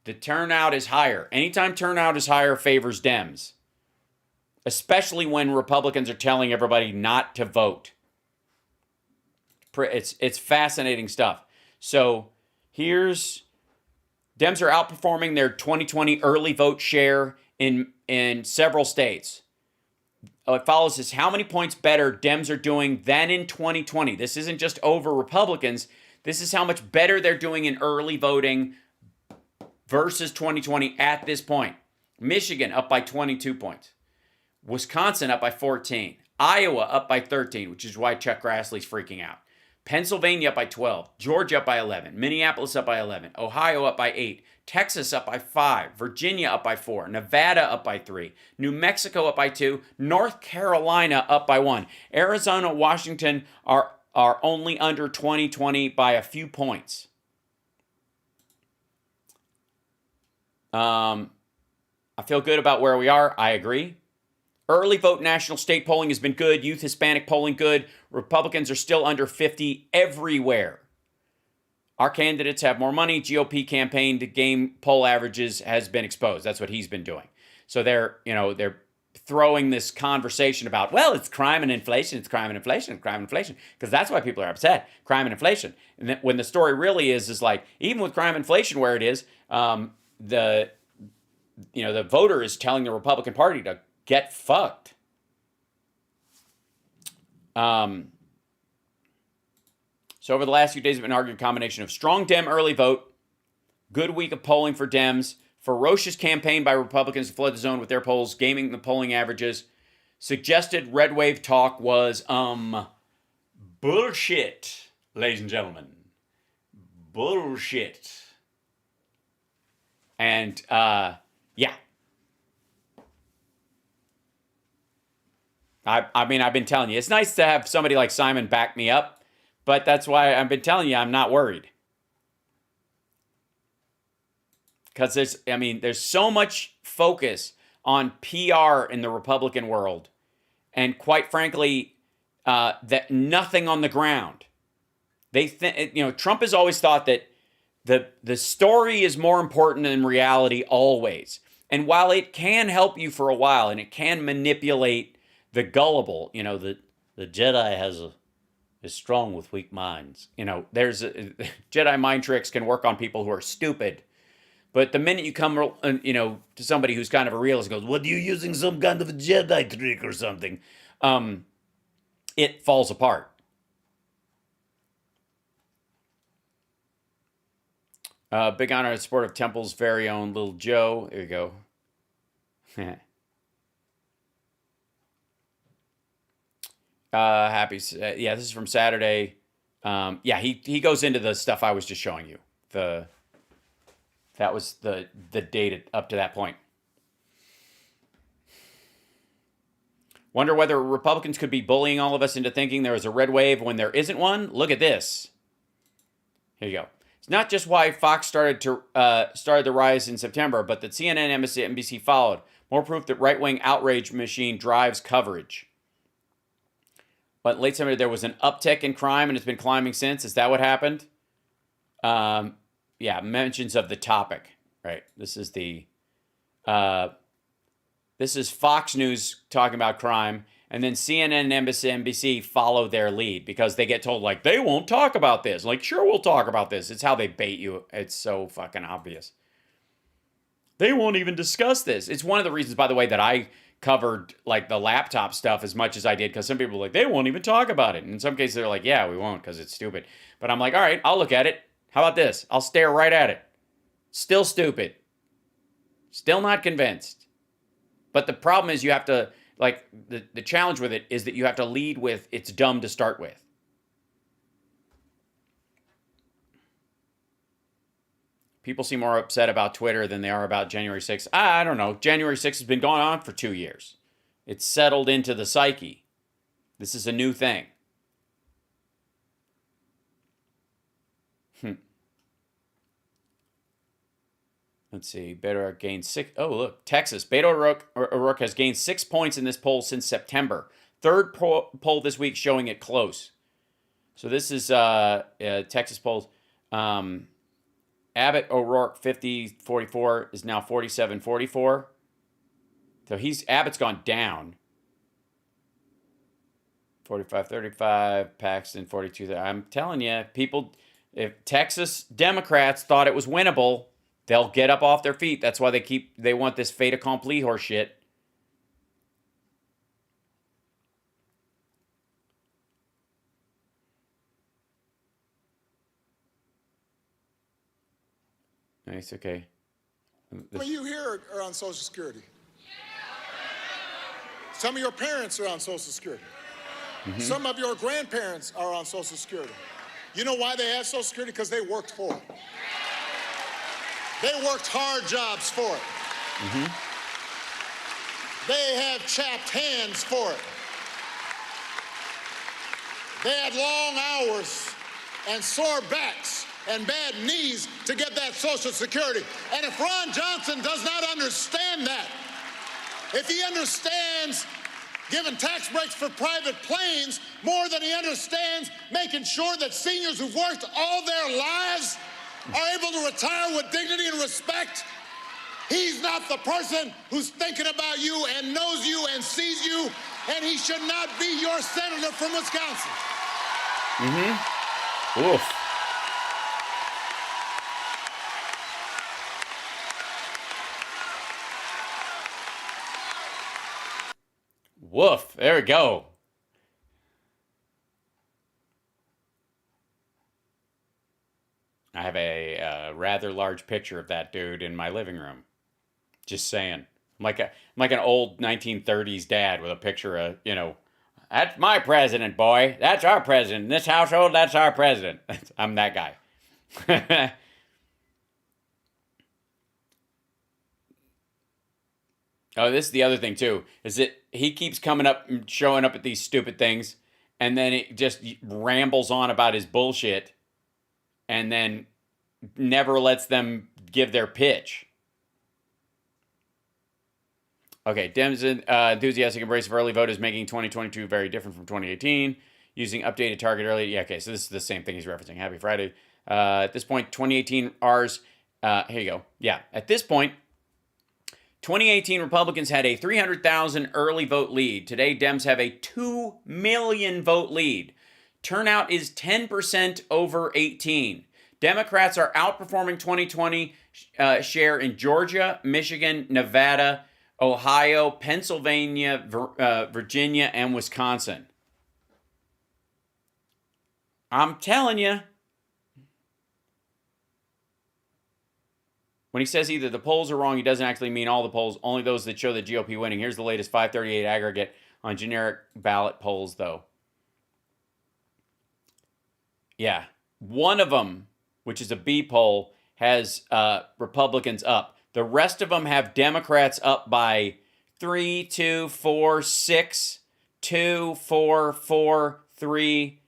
The turnout is higher. Anytime turnout is higher favors Dems, especially when Republicans are telling everybody not to vote. It's fascinating stuff. So here's Dems are outperforming their 2020 early vote share in several states. It follows this: how many points better Dems are doing than in 2020. This isn't just over Republicans. This is how much better they're doing in early voting versus 2020 at this point. Michigan up by 22 points. Wisconsin up by 14. Iowa up by 13, which is why Chuck Grassley's freaking out. Pennsylvania up by 12. Georgia up by 11. Minneapolis up by 11. Ohio up by 8. Texas up by 5. Virginia up by 4. Nevada up by 3. New Mexico up by 2. North Carolina up by 1. Arizona, Washington are only under 2020 by a few points. I feel good about where we are. I agree. Early vote national state polling has been good. Youth Hispanic polling good. Republicans are still under 50 everywhere. Our candidates have more money. GOP campaign to game poll averages has been exposed. That's what he's been doing. So they're throwing this conversation about, well, it's crime and inflation. It's crime and inflation. It's crime and inflation. Because that's why people are upset. Crime and inflation. And when the story really is like, even with crime and inflation where it is, the voter is telling the Republican Party to get fucked. So over the last few days, we've been arguing a combination of strong Dem early vote, good week of polling for Dems, ferocious campaign by Republicans to flood the zone with their polls, gaming the polling averages. Suggested red wave talk was bullshit, ladies and gentlemen. Bullshit. And yeah. I mean, I've been telling you, it's nice to have somebody like Simon back me up, but that's why I've been telling you I'm not worried. Because there's so much focus on PR in the Republican world, and quite frankly, that nothing on the ground. They think, Trump has always thought that the story is more important than reality always. And while it can help you for a while and it can manipulate the gullible, the Jedi is strong with weak minds. There's Jedi mind tricks can work on people who are stupid. But the minute you come, to somebody who's kind of a realist and goes, "What, are you using some kind of a Jedi trick or something?" It falls apart. Big honor and support of Temple's very own Little Joe. There you go. This is from Saturday. He goes into the stuff I was just showing you. That was the data up to that point. Wonder whether Republicans could be bullying all of us into thinking there is a red wave when there isn't one? Look at this. Here you go. It's not just why Fox started the rise in September, but that CNN, MSNBC followed. More proof that right-wing outrage machine drives coverage. But late September, there was an uptick in crime, and it's been climbing since. Is that what happened? Mentions of the topic. Right. This is Fox News talking about crime, and then CNN and MSNBC follow their lead because they get told, like, they won't talk about this. Like, sure, we'll talk about this. It's how they bait you. It's so fucking obvious. They won't even discuss this. It's one of the reasons, by the way, that I covered, like, the laptop stuff as much as I did, because some people are like, they won't even talk about it. And in some cases, they're like, yeah, we won't because it's stupid. But I'm like, all right, I'll look at it. How about this? I'll stare right at it. Still stupid. Still not convinced. But the problem is you have to, like, the challenge with it is that you have to lead with it's dumb to start with. People seem more upset about Twitter than they are about January 6th. I don't know. January 6th has been going on for 2 years. It's settled into the psyche. This is a new thing. Let's see. Beto O'Rourke gained 6. Oh, look. Texas. Beto O'Rourke has gained 6 points in this poll since September. Third poll this week showing it close. So this is Texas polls. Abbott O'Rourke 50-44 is now 47-44. So Abbott's gone down. 45-35. Paxton 42. I'm telling you, people, if Texas Democrats thought it was winnable, they'll get up off their feet. That's why they want this fait accompli horse shit. Nice, okay. Some of you here are on Social Security. Some of your parents are on Social Security. Mm-hmm. Some of your grandparents are on Social Security. You know why they have Social Security? Because they worked for it. They worked hard jobs for it. Mm-hmm. They have chapped hands for it. They had long hours and sore backs and bad knees to get that Social Security. And if Ron Johnson does not understand that, if he understands giving tax breaks for private planes more than he understands making sure that seniors who've worked all their lives are able to retire with dignity and respect, he's not the person who's thinking about you and knows you and sees you, and he should not be your senator from Wisconsin. Mm-hmm. Oof. Woof. There we go. I have a rather large picture of that dude in my living room. Just saying. I'm like an old 1930s dad with a picture of, that's my president, boy. That's our president. In this household, that's our president. I'm that guy. Oh, this is the other thing, too, is that he keeps coming up and showing up at these stupid things, and then it just rambles on about his bullshit, and then never lets them give their pitch. Okay, Dems' enthusiastic embrace of early vote is making 2022 very different from 2018. Using updated target early. Yeah, okay, so this is the same thing he's referencing. Happy Friday. At this point, 2018 R's. Here you go. Yeah, at this point, 2018 Republicans had a 300,000 early vote lead. Today, Dems have a 2 million vote lead. Turnout is 10% over 18. Democrats are outperforming 2020 share in Georgia, Michigan, Nevada, Ohio, Pennsylvania, Virginia, and Wisconsin. I'm telling you. When he says either the polls are wrong, he doesn't actually mean all the polls, only those that show the GOP winning. Here's the latest 538 aggregate on generic ballot polls, though. Yeah. One of them, which is a B poll, has Republicans up. The rest of them have Democrats up by 3, 2, 4, 6, 2, 4, 4, 3,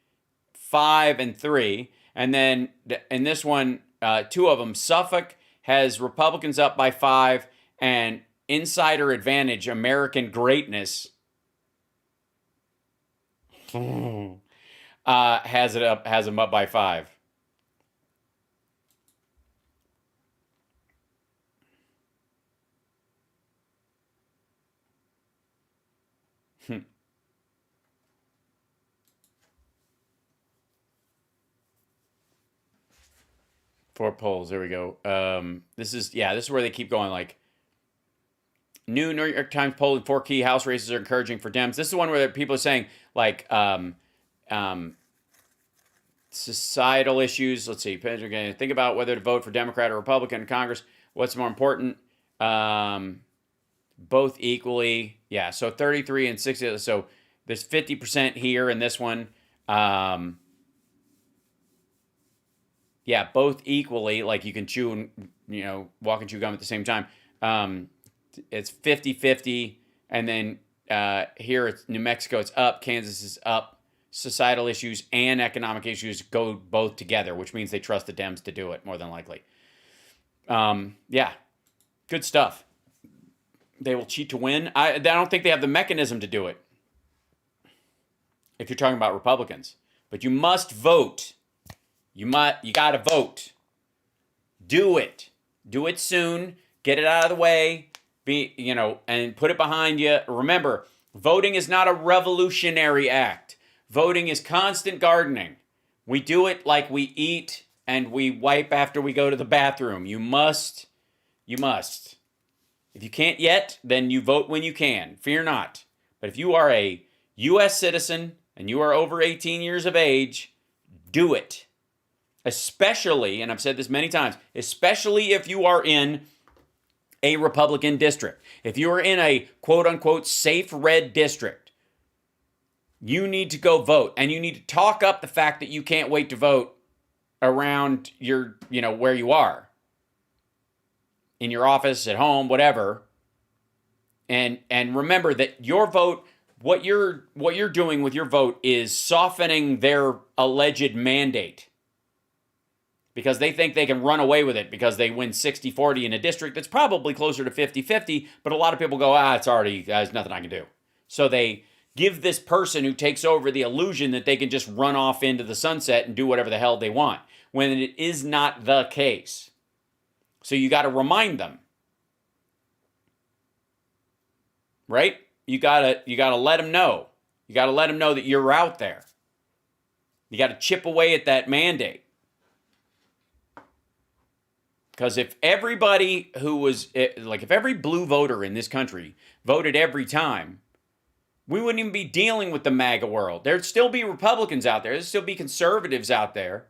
5, and 3. And then in this one, 2 of them, Suffolk has Republicans up by 5, and Insider Advantage, American Greatness, has them up by 5. Four polls. There we go. This is where they keep going. Like, new New York Times poll in 4 key House races are encouraging for Dems. This is the one where people are saying, like, societal issues. Let's see. We're going to think about whether to vote for Democrat or Republican in Congress. What's more important? Both equally. Yeah, so 33 and 60. So there's 50% here in this one. Yeah, Yeah, both equally, like you can chew and, walk and chew gum at the same time. It's 50-50. And then here it's New Mexico, it's up. Kansas is up. Societal issues and economic issues go both together, which means they trust the Dems to do it more than likely. Yeah, good stuff. They will cheat to win. I don't think they have the mechanism to do it if you're talking about Republicans. But you must vote. You got to vote. Do it. Do it soon. Get it out of the way. And put it behind you. Remember, voting is not a revolutionary act. Voting is constant gardening. We do it like we eat and we wipe after we go to the bathroom. You must. If you can't yet, then you vote when you can. Fear not. But if you are a U.S. citizen and you are over 18 years of age, do it. Especially, and I've said this many times, especially if you are in a Republican district. If you are in a quote-unquote safe red district, you need to go vote. And you need to talk up the fact that you can't wait to vote around your, where you are. In your office, at home, whatever. And remember that your vote, what you're doing with your vote is softening their alleged mandate. Because they think they can run away with it because they win 60-40 in a district that's probably closer to 50-50, but a lot of people go, there's nothing I can do. So they give this person who takes over the illusion that they can just run off into the sunset and do whatever the hell they want, when it is not the case. So you got to remind them. Right? You got to let them know. You got to let them know that you're out there. You got to chip away at that mandate. Because if everybody if every blue voter in this country voted every time, we wouldn't even be dealing with the MAGA world. There'd still be Republicans out there. There'd still be conservatives out there.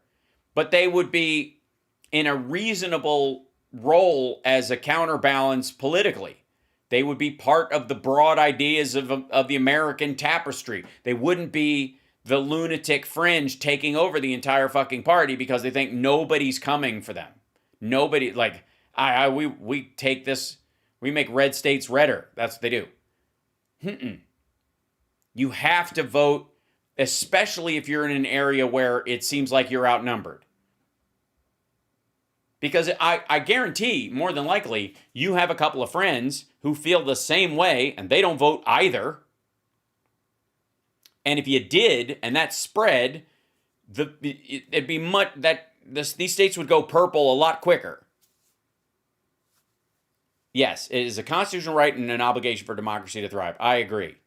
But they would be in a reasonable role as a counterbalance politically. They would be part of the broad ideas of the American tapestry. They wouldn't be the lunatic fringe taking over the entire fucking party because they think nobody's coming for them. Nobody, we take this, we make red states redder. That's what they do. You have to vote, especially if you're in an area where it seems like you're outnumbered. Because I guarantee, more than likely, you have a couple of friends who feel the same way and they don't vote either. And if you did, and that spread, it'd be these states would go purple a lot quicker. Yes, it is a constitutional right and an obligation for democracy to thrive. I agree.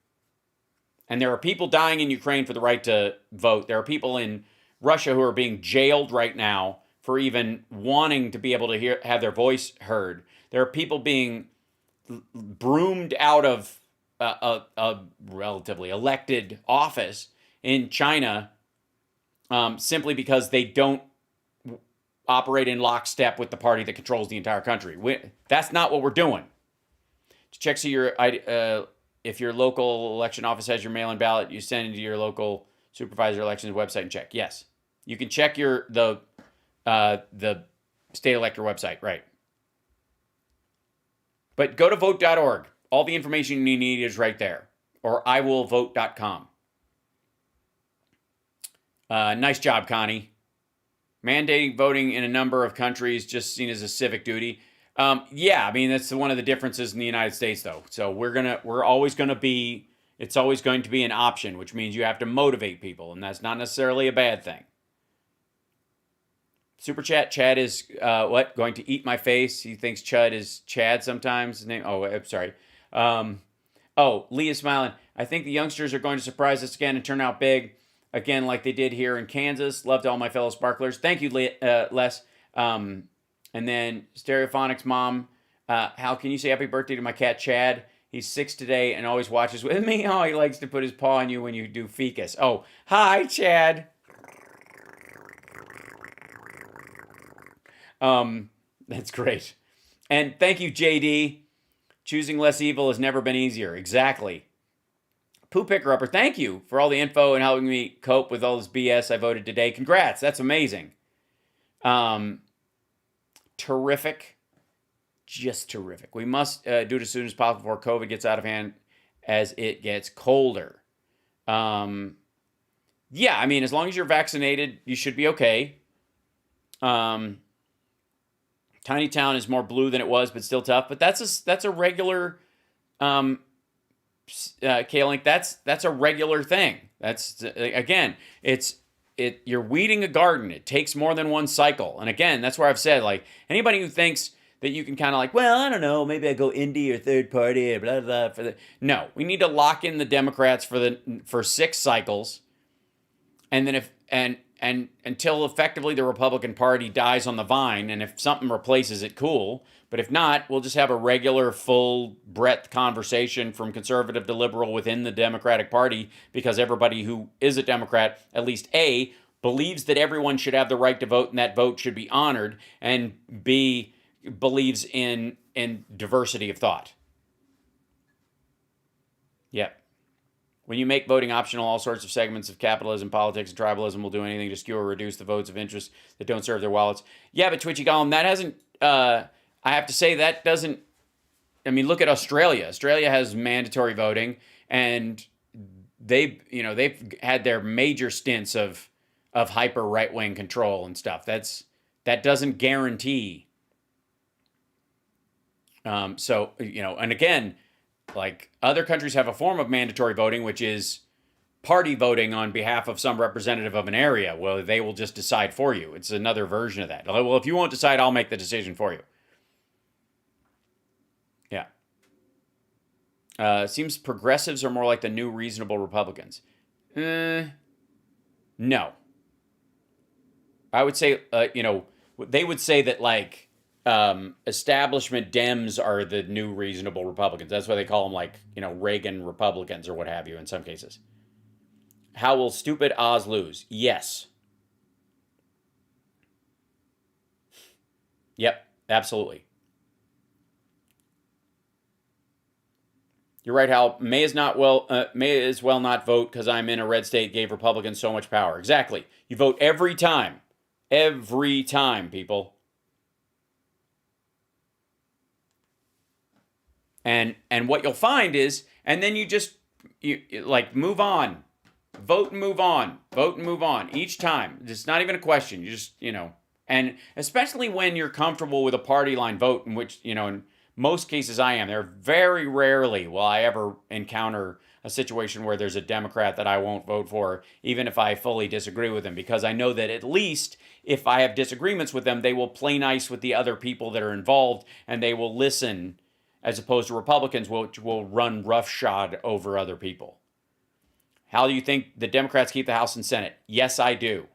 And there are people dying in Ukraine for the right to vote. There are people in Russia who are being jailed right now for even wanting to be able to have their voice heard. There are people being broomed out of a relatively elected office in China simply because they don't operate in lockstep with the party that controls the entire country. That's not what we're doing. Check if your local election office has your mail-in ballot, you send it to your local supervisor elections website and check. Yes, you can check the state elector website, right? But go to vote.org. All the information you need is right there. Or iwillvote.com. Nice job, Connie. Mandating voting in a number of countries just seen as a civic duty. Yeah, I mean, that's one of the differences in the United States, though. So it's always going to be an option, which means you have to motivate people, and that's not necessarily a bad thing. Super chat, Chad is, going to eat my face. He thinks Chud is Chad sometimes. His name, I'm sorry. Leah's smiling. I think the youngsters are going to surprise us again and turn out big, again, like they did here in Kansas. Love to all my fellow sparklers. Thank you, Les. And then Stereophonics Mom, how can you say happy birthday to my cat, Chad? He's 6 today and always watches with me. Oh, he likes to put his paw on you when you do ficus. Oh, hi, Chad. That's great. And thank you, JD. Choosing less evil has never been easier. Exactly. Poo Picker Upper, thank you for all the info and helping me cope with all this BS I voted today. Congrats. That's amazing. Terrific. Just terrific. We must do it as soon as possible before COVID gets out of hand as it gets colder. Yeah, I mean, as long as you're vaccinated, you should be okay. Tiny Town is more blue than it was, but still tough. But that's a regular, K-Link. That's a regular thing. That's again, you're weeding a garden. It takes more than one cycle. And again, that's where I've said, like, anybody who thinks that you can kind of like, well, I don't know, maybe I go indie or third party or blah blah for the. No, we need to lock in the Democrats for 6 cycles, and then and until effectively the Republican Party dies on the vine, and if something replaces it, cool. But if not, we'll just have a regular full breadth conversation from conservative to liberal within the Democratic Party, because everybody who is a Democrat, at least A, believes that everyone should have the right to vote and that vote should be honored, and B, believes in diversity of thought. Yep. When you make voting optional, all sorts of segments of capitalism, politics, and tribalism will do anything to skew or reduce the votes of interest that don't serve their wallets. Yeah, but Twitchy Gollum, that hasn't, I have to say that doesn't, I mean, look at Australia. Australia has mandatory voting, and they've had their major stints of hyper right-wing control and stuff. That doesn't guarantee. So, and again, like, other countries have a form of mandatory voting, which is party voting on behalf of some representative of an area. Well, they will just decide for you. It's another version of that. Well, if you won't decide, I'll make the decision for you. Yeah. Seems progressives are more like the new reasonable Republicans. No. I would say, they would say that, like, establishment Dems are the new reasonable Republicans. That's why they call them, like, Reagan Republicans or what have you in some cases. How will stupid Oz lose? Yes. Yep, absolutely. You're right, Hal. May as well not vote because I'm in a red state gave Republicans so much power. Exactly. You vote every time. Every time, people. And what you'll find is, and then you move on. Vote and move on. Vote and move on. Each time. It's not even a question. You just, and especially when you're comfortable with a party line vote, in which, in most cases I am. There very rarely will I ever encounter a situation where there's a Democrat that I won't vote for, even if I fully disagree with them, because I know that at least if I have disagreements with them, they will play nice with the other people that are involved, and they will listen, as opposed to Republicans, which will run roughshod over other people. How do you think the Democrats keep the House and Senate? Yes, I do.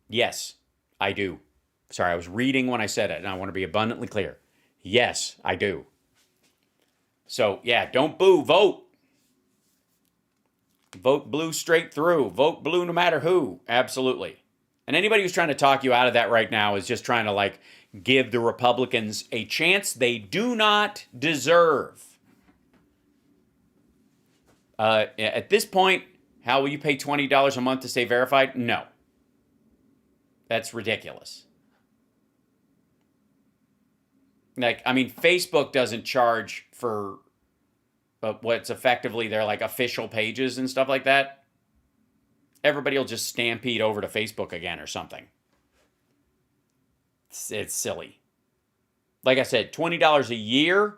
Yes, I do. Sorry, I was reading when I said it, and I want to be abundantly clear. Yes, I do. So, yeah, don't boo, vote. Vote blue straight through. Vote blue no matter who. Absolutely. And anybody who's trying to talk you out of that right now is just trying to, like, give the Republicans a chance they do not deserve. At this point, how will you pay $20 a month to stay verified? No. That's ridiculous. Like, I mean, Facebook doesn't charge for what's effectively their, like, official pages and stuff like that. Everybody will just stampede over to Facebook again or something. It's silly. Like I said, $20 a year,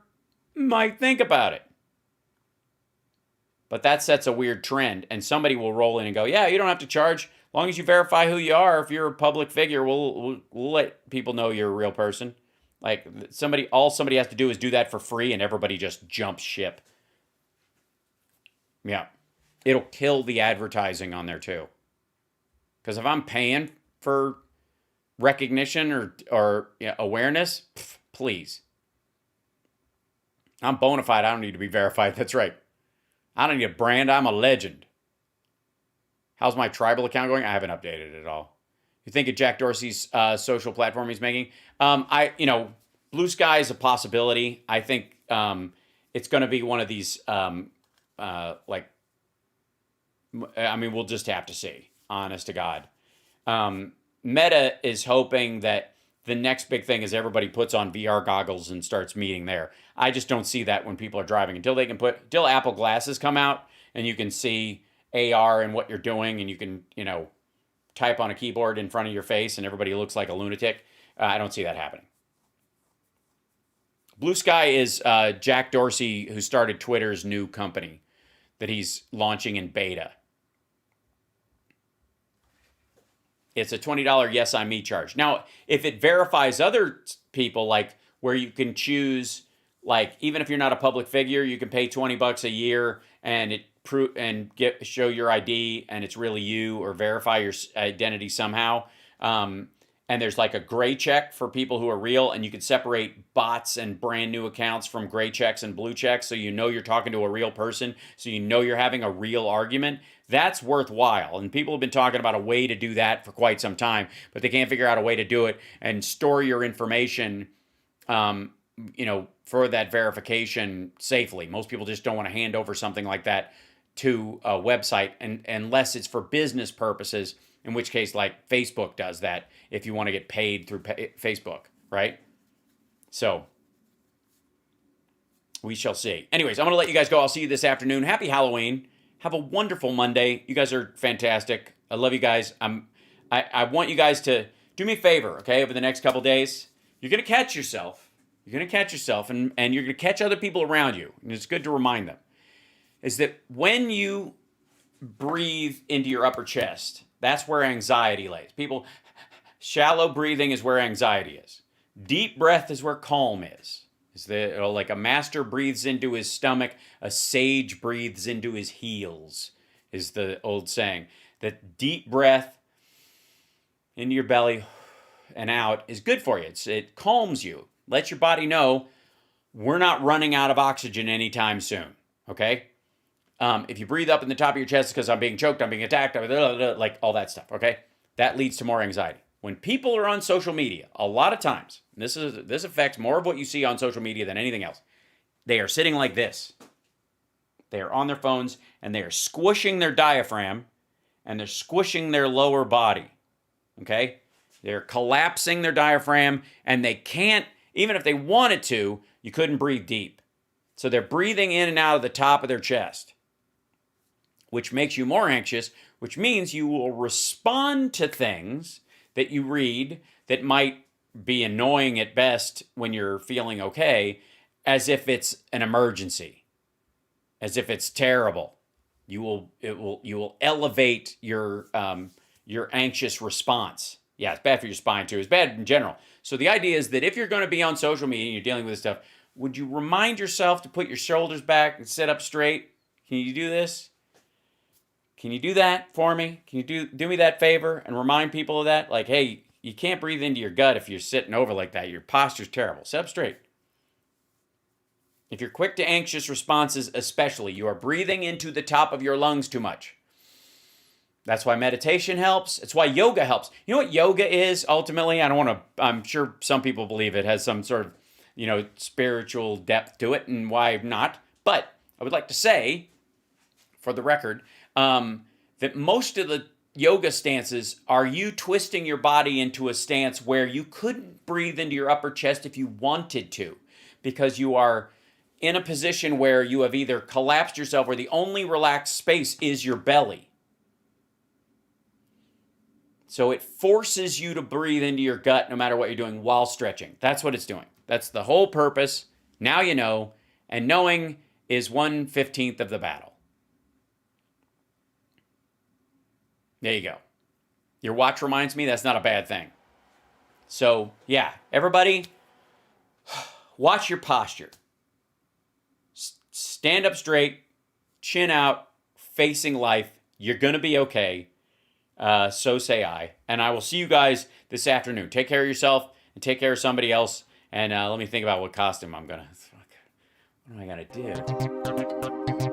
might think about it. But that sets a weird trend, and somebody will roll in and go, yeah, you don't have to charge. As long as you verify who you are, if you're a public figure, we'll let people know you're a real person. Like, all somebody has to do is do that for free, and everybody just jumps ship. Yeah. It'll kill the advertising on there, too. Because if I'm paying for recognition or awareness, please. I'm bona fide. I don't need to be verified. That's right. I don't need a brand. I'm a legend. How's my tribal account going? I haven't updated it at all. You think of Jack Dorsey's social platform he's making? Blue Sky is a possibility. I think it's going to be one of these, we'll just have to see, honest to God. Meta is hoping that the next big thing is everybody puts on VR goggles and starts meeting there. I just don't see that when people are driving until Apple glasses come out and you can see AR and what you're doing, and you can, type on a keyboard in front of your face and everybody looks like a lunatic. I don't see that happening. Blue Sky is Jack Dorsey, who started Twitter's new company that he's launching in beta. It's a $20 Yes I'm Me charge. Now, if it verifies other people, like where you can choose, like even if you're not a public figure, you can pay $20 a year and show your ID and it's really you, or verify your identity somehow. And there's like a gray check for people who are real, and you can separate bots and brand new accounts from gray checks and blue checks, so you know you're talking to a real person, so you know you're having a real argument. That's worthwhile. And people have been talking about a way to do that for quite some time, but they can't figure out a way to do it and store your information, for that verification safely. Most people just don't want to hand over something like that to a website, and unless it's for business purposes, in which case, like Facebook does that if you want to get paid through Facebook, right? So we shall see. Anyways, I'm going to let you guys go. I'll see you this afternoon. Happy Halloween. Have a wonderful Monday. You guys are fantastic. I love you guys. I want you guys to do me a favor, okay, over the next couple days. You're going to catch yourself. You're going to catch yourself, and you're going to catch other people around you. And it's good to remind them. Is that when you breathe into your upper chest, that's where anxiety lays. Shallow breathing is where anxiety is. Deep breath is where calm is. Like a master breathes into his stomach, a sage breathes into his heels, is the old saying. That deep breath into your belly and out is good for you. It calms you. Lets your body know we're not running out of oxygen anytime soon, okay? If you breathe up in the top of your chest because I'm being choked, I'm being attacked, like all that stuff, okay? That leads to more anxiety. When people are on social media, a lot of times, and this affects more of what you see on social media than anything else, they are sitting like this. They are on their phones, and they are squishing their diaphragm, and they're squishing their lower body, okay? They're collapsing their diaphragm, and they can't, even if they wanted to, you couldn't breathe deep. So they're breathing in and out of the top of their chest, which makes you more anxious, which means you will respond to things that you read that might be annoying at best when you're feeling okay, as if it's an emergency, as if it's terrible. You will elevate your anxious response. Yeah, it's bad for your spine too. It's bad in general. So the idea is that if you're going to be on social media and you're dealing with this stuff, would you remind yourself to put your shoulders back and sit up straight? Can you do this? Can you do that for me? Can you do me that favor and remind people of that? Like, hey, you can't breathe into your gut if you're sitting over like that. Your posture's terrible. Sit up straight. If you're quick to anxious responses, especially, you are breathing into the top of your lungs too much. That's why meditation helps. It's why yoga helps. You know what yoga is ultimately? I'm sure some people believe it has some sort of, spiritual depth to it, and why not? But I would like to say, for the record, that most of the yoga stances are you twisting your body into a stance where you couldn't breathe into your upper chest if you wanted to, because you are in a position where you have either collapsed yourself, where the only relaxed space is your belly. So it forces you to breathe into your gut no matter what you're doing while stretching. That's what it's doing. That's the whole purpose. Now you know, and knowing is 1/15 of the battle. There you go. Your watch reminds me that's not a bad thing. So, yeah, everybody, watch your posture. Stand up straight, chin out, facing life. You're going to be okay. So say I. And I will see you guys this afternoon. Take care of yourself and take care of somebody else. And let me think about what costume I'm going to... What am I going to do?